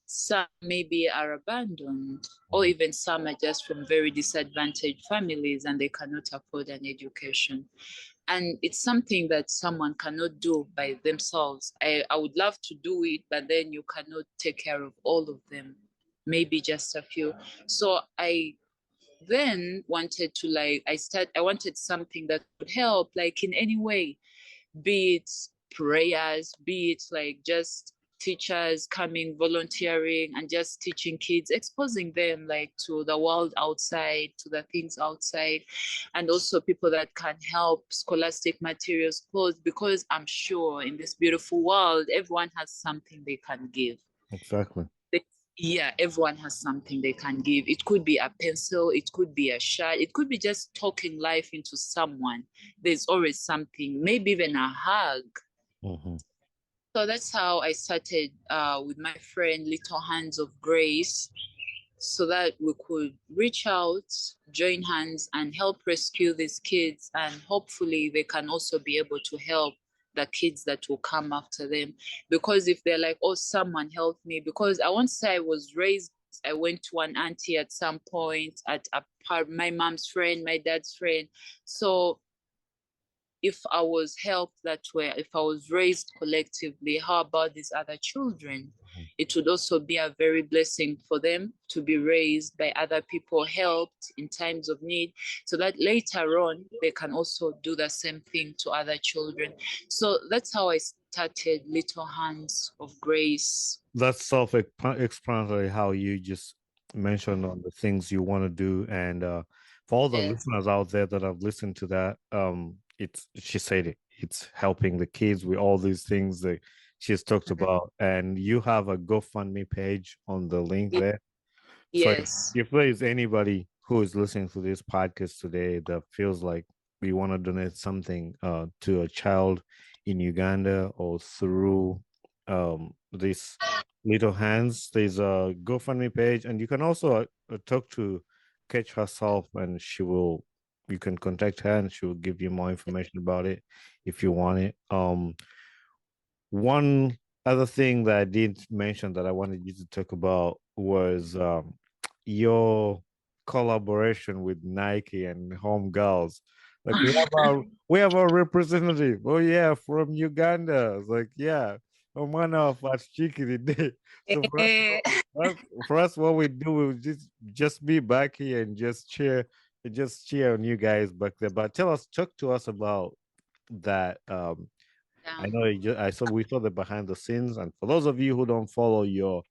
Some maybe are abandoned, or Mhm. even some are just from very disadvantaged families and they cannot afford an education. And it's something that someone cannot do by themselves. I would love to do it, but then you cannot take care of all of them, maybe just a few. So I then wanted to like, I wanted something that would help, like in any way, be it prayers, be it like just teachers coming, volunteering, and just teaching kids, exposing them like to the world outside, to the things outside, and also people that can help scholastic materials, clothes, because I'm sure in this beautiful world, everyone has something they can give. Exactly. Yeah, everyone has something they can give. It could be a pencil, it could be a shirt, it could be just talking life into someone. There's always something, maybe even a hug. Mhm. So that's how I started with my friend Little Hands of Grace, so that we could reach out, join hands, and help rescue these kids. And hopefully, they can also be able to help the kids that will come after them. Because if they're like, oh, someone help me, because I won't say I was raised I went to an auntie at some point, at a part, my mom's friend, my dad's friend. So if I was helped that way, if I was raised collectively, how about these other children? It would also be a very blessing for them to be raised by other people, helped in times of need, so that later on they can also do the same thing to other children. So that's how I started Little Hands of Grace. That's self-explanatory how you just mentioned on the things you want to do. And for all the Yes. listeners out there that have listened to that, it's she said it. It's helping the kids with all these things that she's talked about. And you have a GoFundMe page on the link there. So Yes. if there is anybody who is listening to this podcast today that feels like we want to donate something to a child in Uganda or through this Little Hands, there's a GoFundMe page, and you can also talk to Catch herself, and she will. You can contact her, and she will give you more information about it if you want it. One other thing that I did mention that I wanted you to talk about was your collaboration with Nike and Home Girls. Like we have our representative. Oh yeah, from Uganda. It's like yeah, I'm one of us chicken today. So for us, what we do we just be back here and just cheer on you guys back there. But talk to us about that. I Yeah. know I saw we saw the behind the scenes, and for those of you who don't follow your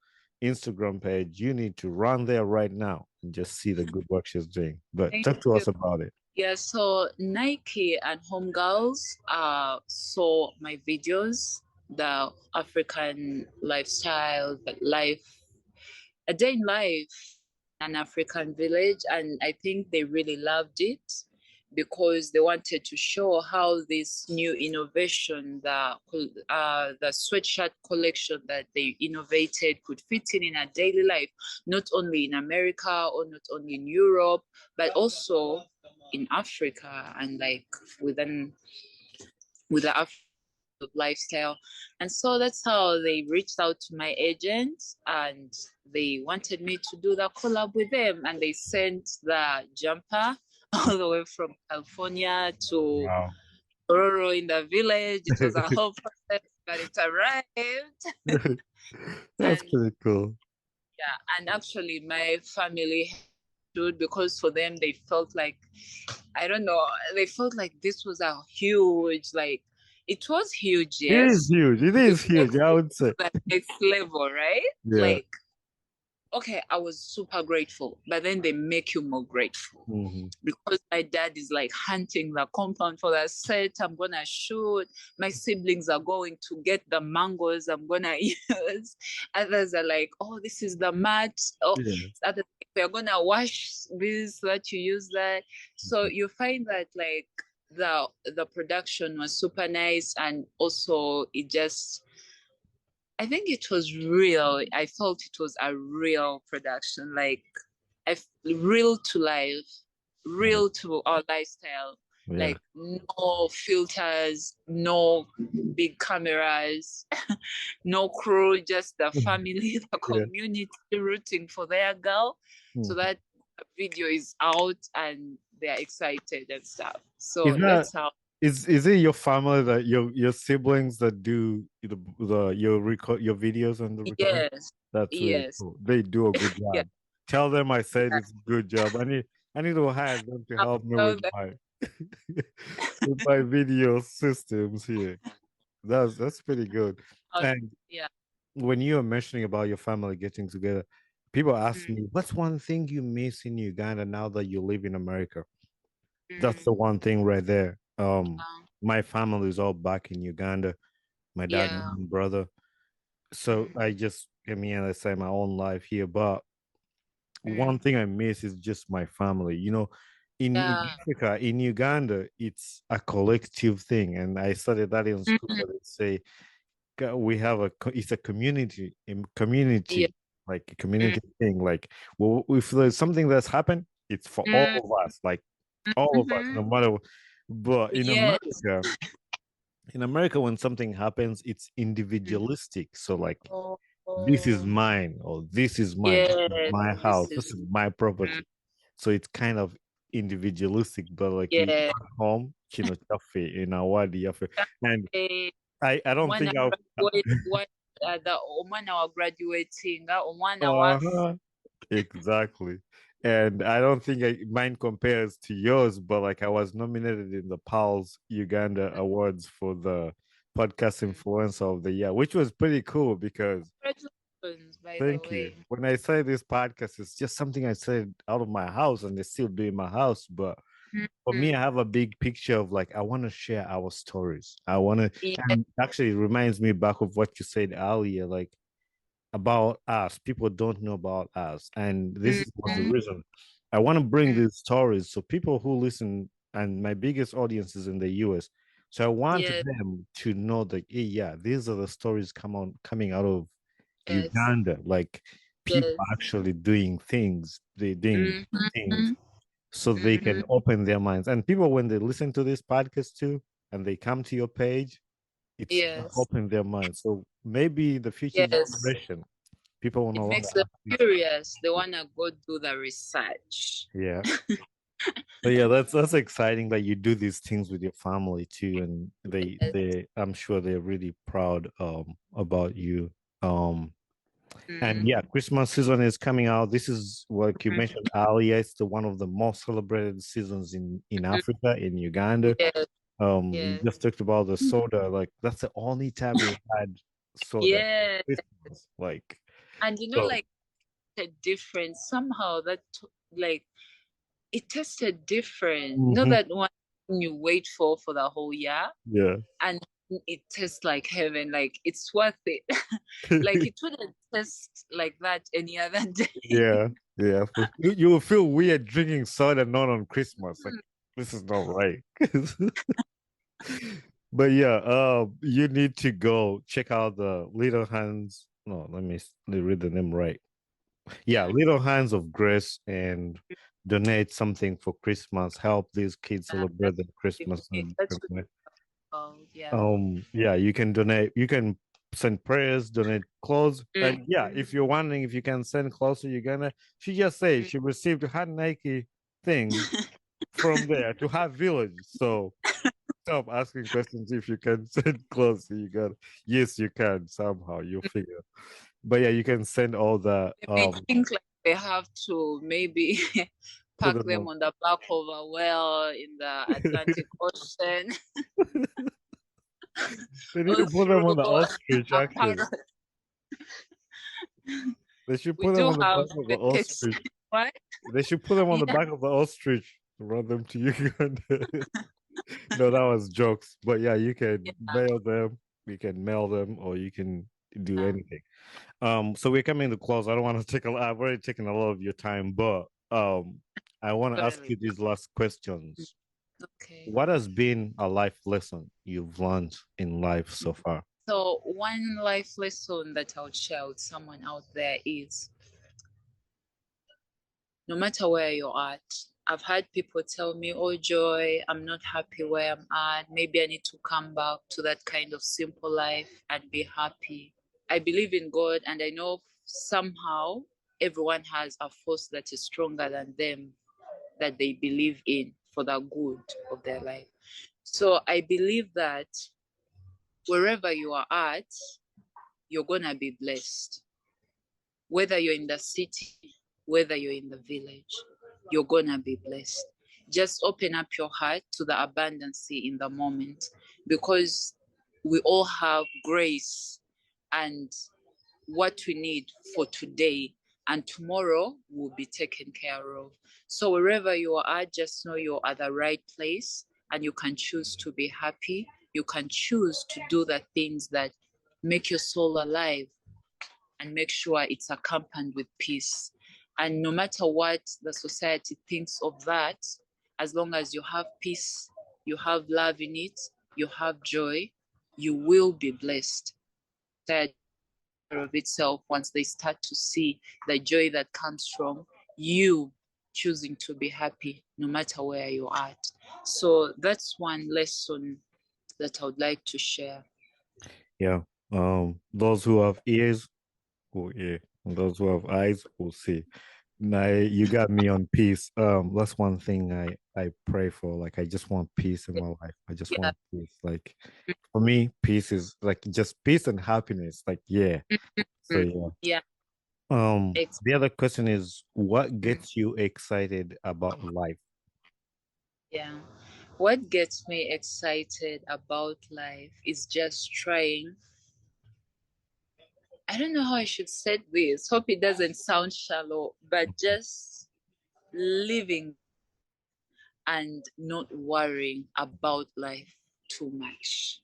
Instagram page, you need to run there right now and just see the good work she's doing. But Thank talk to you. us about it. Yeah, so Nike and Home Girls saw my videos, the African lifestyle, the life, a day in life in an African village, and I think they really loved it because they wanted to show how this new innovation, the sweatshirt collection that they innovated, could fit in a daily life, not only in America or not only in Europe, but also in Africa, and like within with the African lifestyle. And so that's how they reached out to my agent, and they wanted me to do the collab with them, and they sent the jumper all the way from California to Wow. Ororo in the village. It was a whole process, but it arrived. That's And pretty cool. yeah, and actually my family stood, because for them they felt like, I don't know, they felt like this was a huge, like, it was huge, It is yes, huge. It to is take huge, I it would to say. the next level, right? Yeah. Like, okay, I was super grateful, but then they make you more grateful Hmm. because my dad is like hunting the compound for that set. I'm gonna shoot. My siblings are going to get the mangoes I'm gonna use. Others are like, oh, this is the mat. Oh, Yeah. others like, we're gonna wash this so that you use that. So you find that like the production was super nice, and also it just, I think it was real. I felt it was a real production, like real to life, Nice. real to our lifestyle. Yeah. Like no filters, no big cameras, no crew, just the family, the Yeah. community rooting for their girl, so Mhm. that the video is out and they're excited and stuff. Is So that that's how. is it your family that your siblings that do the your record your videos and the recording? Yes, That's really yes, cool. They do a good yeah. job. Tell them I said it's a good job. I need to hire them to help me So with my with my video systems here. That's pretty good. And yeah. when you are mentioning about your family getting together, people ask Mm, me, what's one thing you miss in Uganda now that you live in America? That's the mm, one thing right there. uh, My family is all back in Uganda. My dad, yeah. and brother. So Mm, I just, I mean, I say my own life here. But mm, one thing I miss is just my family. You know, in yeah. Africa, in Uganda, it's a collective thing, and I studied that in school. Mm, That they say we have it's a community, yeah. like a Mm, community thing. Like, well, if there's something that's happened, it's for all mm, of us. Like all of us, no mhm. matter. But Yes. In America, when something happens, it's Mm. individualistic. So like Oh, this is Oh, mine, or this is mine, this is yes, my this house, this is is my mm, property. So it's kind of individualistic, but like you yeah. come home, chafe in awadi yafe. And Eh, I don't Omwana think I've graduate, what the omwana wa graduating, omwana wa uh exactly. And I don't think mine compares to yours, but like I was nominated in the PALS Uganda Awards for the podcast Mm. influencer of the year, which was pretty cool because Congratulations, by the thank you. way. When I say this podcast, it's just something I said out of my house and they still do in my house. But for me, Mm. I have a big picture of like, I want to share our stories. I want to, Yeah. and actually it reminds me back of what you said earlier, like about us. People don't know about us. And this was the Mhm. reason I want to bring Mm. these stories. So people who listen, and my biggest audience is in the US. So I want Yes, them to know that, hey, yeah, these are the stories coming out of yes, Uganda, like people yes. actually doing things, they doing things, Mhm. so they can Mhm. open their minds. And people, when they listen to this podcast too, and they come to your page, it's Yes, open their minds. So maybe the future yes. generation, people will It no longer makes them ask these. curious. They wanna go do the research. Yeah. But yeah, that's exciting that you do these things with your family too, and Yes. they I'm sure they're really proud about you. Um And Mm. yeah, Christmas season is coming out. This is what you mentioned earlier. It's the one of the most celebrated seasons in Africa, in Uganda. Yes, You yes, just talked about the soda. Like that's the only time we've had soda. yeah. Christmas. Like And so. like the difference somehow that like it tasted different. Not Mhm. that one you wait for the whole year, Yeah. and it tastes like heaven. Like it's worth it. Like it wouldn't taste like that any other day. Yeah. Yeah. You will feel weird drinking soda not on Christmas. Like this is not right. But yeah, you need to go check out the Little Hands. No, let me read the name right. Yeah, Yeah. Little Hands of Grace, and donate something for Christmas. Help these kids That's celebrate their Christmas in a that's different what way. it's called. Yeah. Yeah, you can donate. You can send prayers, donate clothes, and Mm, yeah, if you're wondering if you can send clothes to Uganda, she just say mm. she received her Nike thing from there to her village. So stop asking questions if you can send clothes to Uganda. Yes, you can somehow. You'll figure. But yeah, you can send all the They may think like they have to maybe put pack them them on. on the back of a well in the Atlantic Ocean They need or to put through them on the ostrich, a actually. parrot. They should We put them do on the have back of the benefits. ostrich. What? They should put them on the Yeah. back of the ostrich to run them to Uganda. No, that was jokes. But yeah, you can Yeah. mail them, you can mail them, or you can do Yeah. anything. So we're coming to close. I don't want to take I've already taken a lot of your time, but I want to ask Totally. you these last questions. Okay. What has been a life lesson you've learned in life so far? So one life lesson that I would share with someone out there is no matter where you're at, I've had people tell me, oh, Joy, I'm not happy where I'm at. Maybe I need to come back to that kind of simple life and be happy. I believe in God, and I know somehow everyone has a force that is stronger than them that they believe in for the good of their life. So I believe that wherever you are at, you're going to be blessed. Whether you're in the city, whether you're in the village, you're gonna be blessed. Just open up your heart to the abundance in the moment, because we all have grace and what we need for today, and tomorrow will be taken care of. So wherever you are at, just know you're at the right place, and you can choose to be happy. You can choose to do the things that make your soul alive, and make sure it's accompanied with peace. And no matter what the society thinks of that, as long as you have peace, you have love in it, you have joy, you will be blessed. That of itself, once they start to see the joy that comes from you choosing to be happy no matter where you're at. So that's one lesson that I would like to share. Yeah. Those who have ears, Cool. Yeah. And those who have eyes will see. Now you got me on peace. That's one thing I pray for. Like I just want peace in my life. I just Yeah. want peace. Like for me, peace is like just peace and happiness. Like yeah. So Mm. yeah. Yeah. The other question is, what Mm. gets you excited about life? Yeah. What gets me excited about life is just trying. I don't know how I should say this. Hope it doesn't sound shallow, but just living and not worrying about life too much.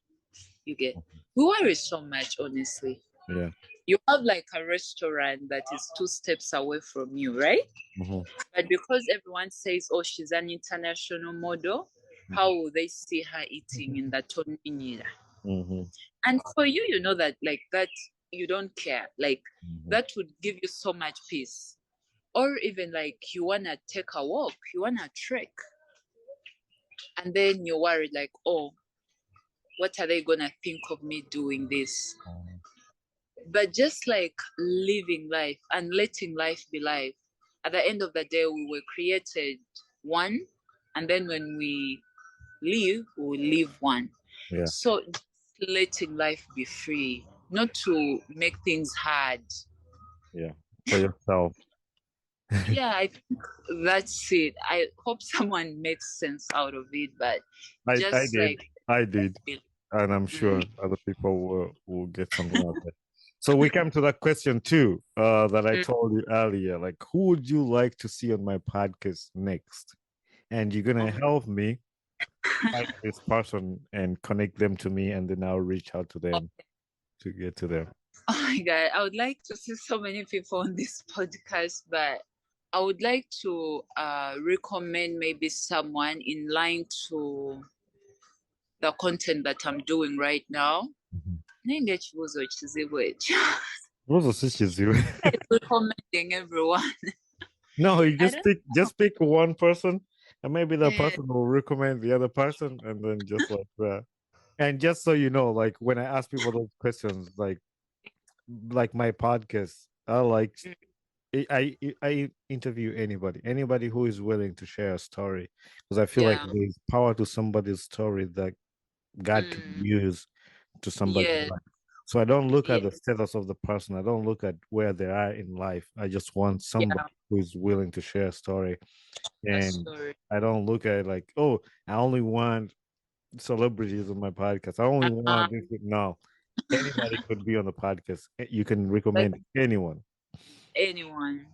You get, we worry so much, honestly. Yeah. You have like a restaurant that is 2 steps away from you, right? Mm-hmm. But because everyone says, oh, she's an international model, how will they see her eating in the Toninira? Mm-hmm. And for you, you know that like that, you don't care. Like Mm-hmm. that would give you so much peace. Or even like you wanna take a walk, you wanna trek, and then you're worried like, oh, what are they gonna think of me doing this? But just like living life and letting life be life. At the end of the day, we were created one, and then when we leave, we will leave one. Yeah. So just letting life be free, not to make things hard. Yeah. For yourself. Yeah, I think that's it. I hope someone makes sense out of it, but I just did. like, I did. And I'm sure mm, other people will get something out of it. So we come to that question too, that I mm, told you earlier. Like, who would you like to see on my podcast next? And you're gonna oh, help me find this person and connect them to me, and then I'll reach out to them to get to them. oh my God, I would like to see so many people on this podcast, but I would like to recommend maybe someone in line to the content that I'm doing right now. Mhm. Nenge kibuuzo kizibu ekyo. Those are sisters, you. Recommending everyone. No, you I just don't pick one person, and maybe that know. person will recommend the other person, and then just like that. And just so you know, like when I ask people those questions, like my podcast, I like I interview anybody who is willing to share a story, because I feel like Yeah. there's power to somebody's story that God can Mm, use to somebody's yeah. life. So I don't look Yeah. at the status of the person. I don't look at where they are in life. I just want somebody Yeah. who is willing to share a story. A And story. I don't look at it like, oh, I only want celebrities on my podcast. I only Uh, want this. No, anybody could be on the podcast. You can like recommend anyone. anyone.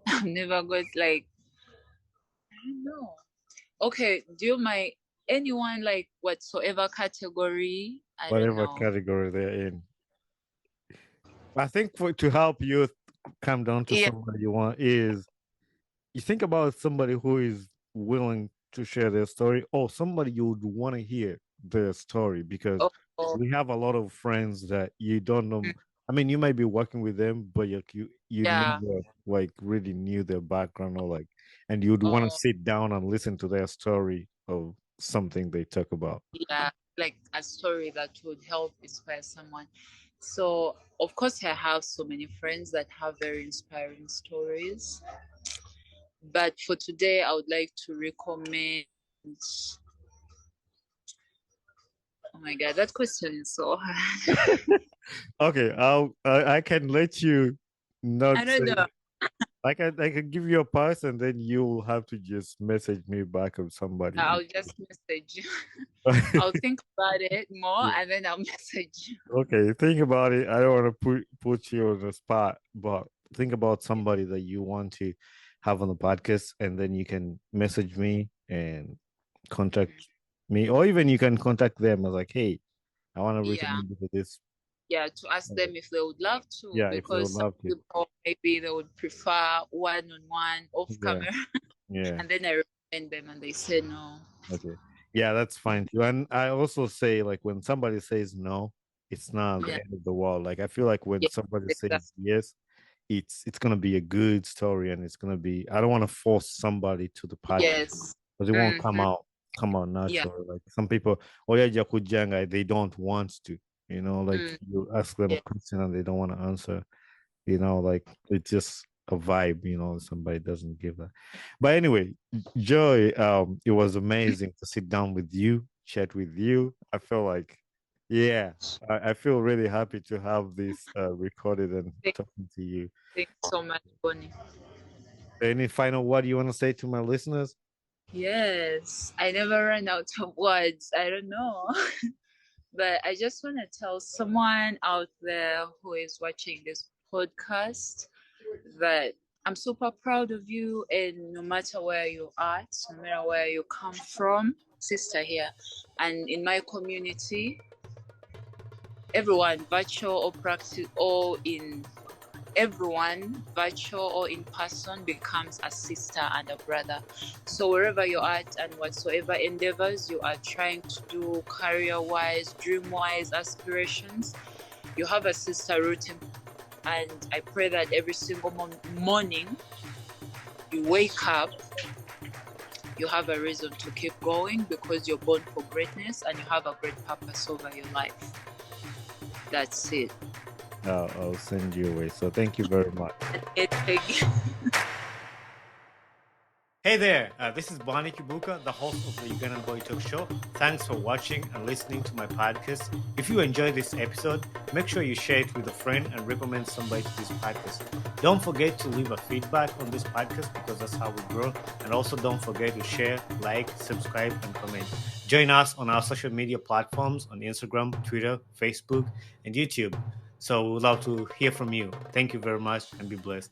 I've never got like, I don't know. Okay, do you mind anyone like whatsoever category? I don't Whatever know. category they're in. I think for to help you come down to Yeah. somebody you want is you think about somebody who is willing to share their story or somebody you would want to hear their story because Oh, oh, we have a lot of friends that you don't know. mm, I mean, you might be working with them, but you yeah. never like really knew their background or like, and you'd want to Oh, sit down and listen to their story of something they talk about. yeah. Like a story that would help inspire someone. So, of course, I have so many friends that have very inspiring stories. But for today, I would like to recommend. Oh my God, that question is so hard. Okay, I can let you I not don't say know. I can give you a pass and then you'll have to just message me back of somebody. I'll just message you. I'll think about it more Yeah. and then I'll message you. Okay, think about it. I don't want to put you on the spot, but think about somebody that you want to have on the podcast, and then you can message me and contact me, or even you can contact them as like, hey, I want to Yeah. recommend you for this. Yeah, to ask them if they would love to, Yeah, if they would because some love to. people maybe they would prefer one on one off Yeah, camera, yeah. and then I recommend them and they say no. Okay. Yeah, that's fine too. And I also say like when somebody says no, it's not the Yeah, end of the world. Like I feel like when yeah, somebody exactly. says yes, it's gonna be a good story and it's gonna be I don't want to force somebody to the podcast Yes. because it won't Hmm. come out Yeah. natural. Like some people, oh yeah, Jakujanga, they don't want to, like Mm. you ask them a Yeah. question and they don't want to answer. Like it's just a vibe, somebody doesn't give that. But anyway, Joy, it was amazing to sit down with you, chat with you. I feel like, yeah, I feel really happy to have this recorded and Thank, talking to you. thanks so much, Bonnie. Any final word you want to say to my listeners? Yes, I never run out of words. I don't know. But I just want to tell someone out there who is watching this podcast that I'm super proud of you, and no matter where you are, no matter where you come from, sister here, and in my community, everyone, virtual or practice or in everyone, virtual or in person, becomes a sister and a brother. So wherever you're at and whatsoever endeavors you are trying to do, career-wise, dream-wise, aspirations, you have a sister rooting. And I pray that every single morning you wake up, you have a reason to keep going because you're born for greatness and you have a great purpose over your life. That's it. I'll send you away. So thank you very much. Hey there, this is Bonnie Kibuka, the host of the Ugandan Boy Talk Show. Thanks for watching and listening to my podcast. If you enjoyed this episode, make sure you share it with a friend and recommend somebody to this podcast. Don't forget to leave a feedback on this podcast because that's how we grow. And also don't forget to share, like, subscribe, and comment. Join us on our social media platforms on Instagram, Twitter, Facebook, and YouTube. So we'd love to hear from you. Thank you very much and be blessed.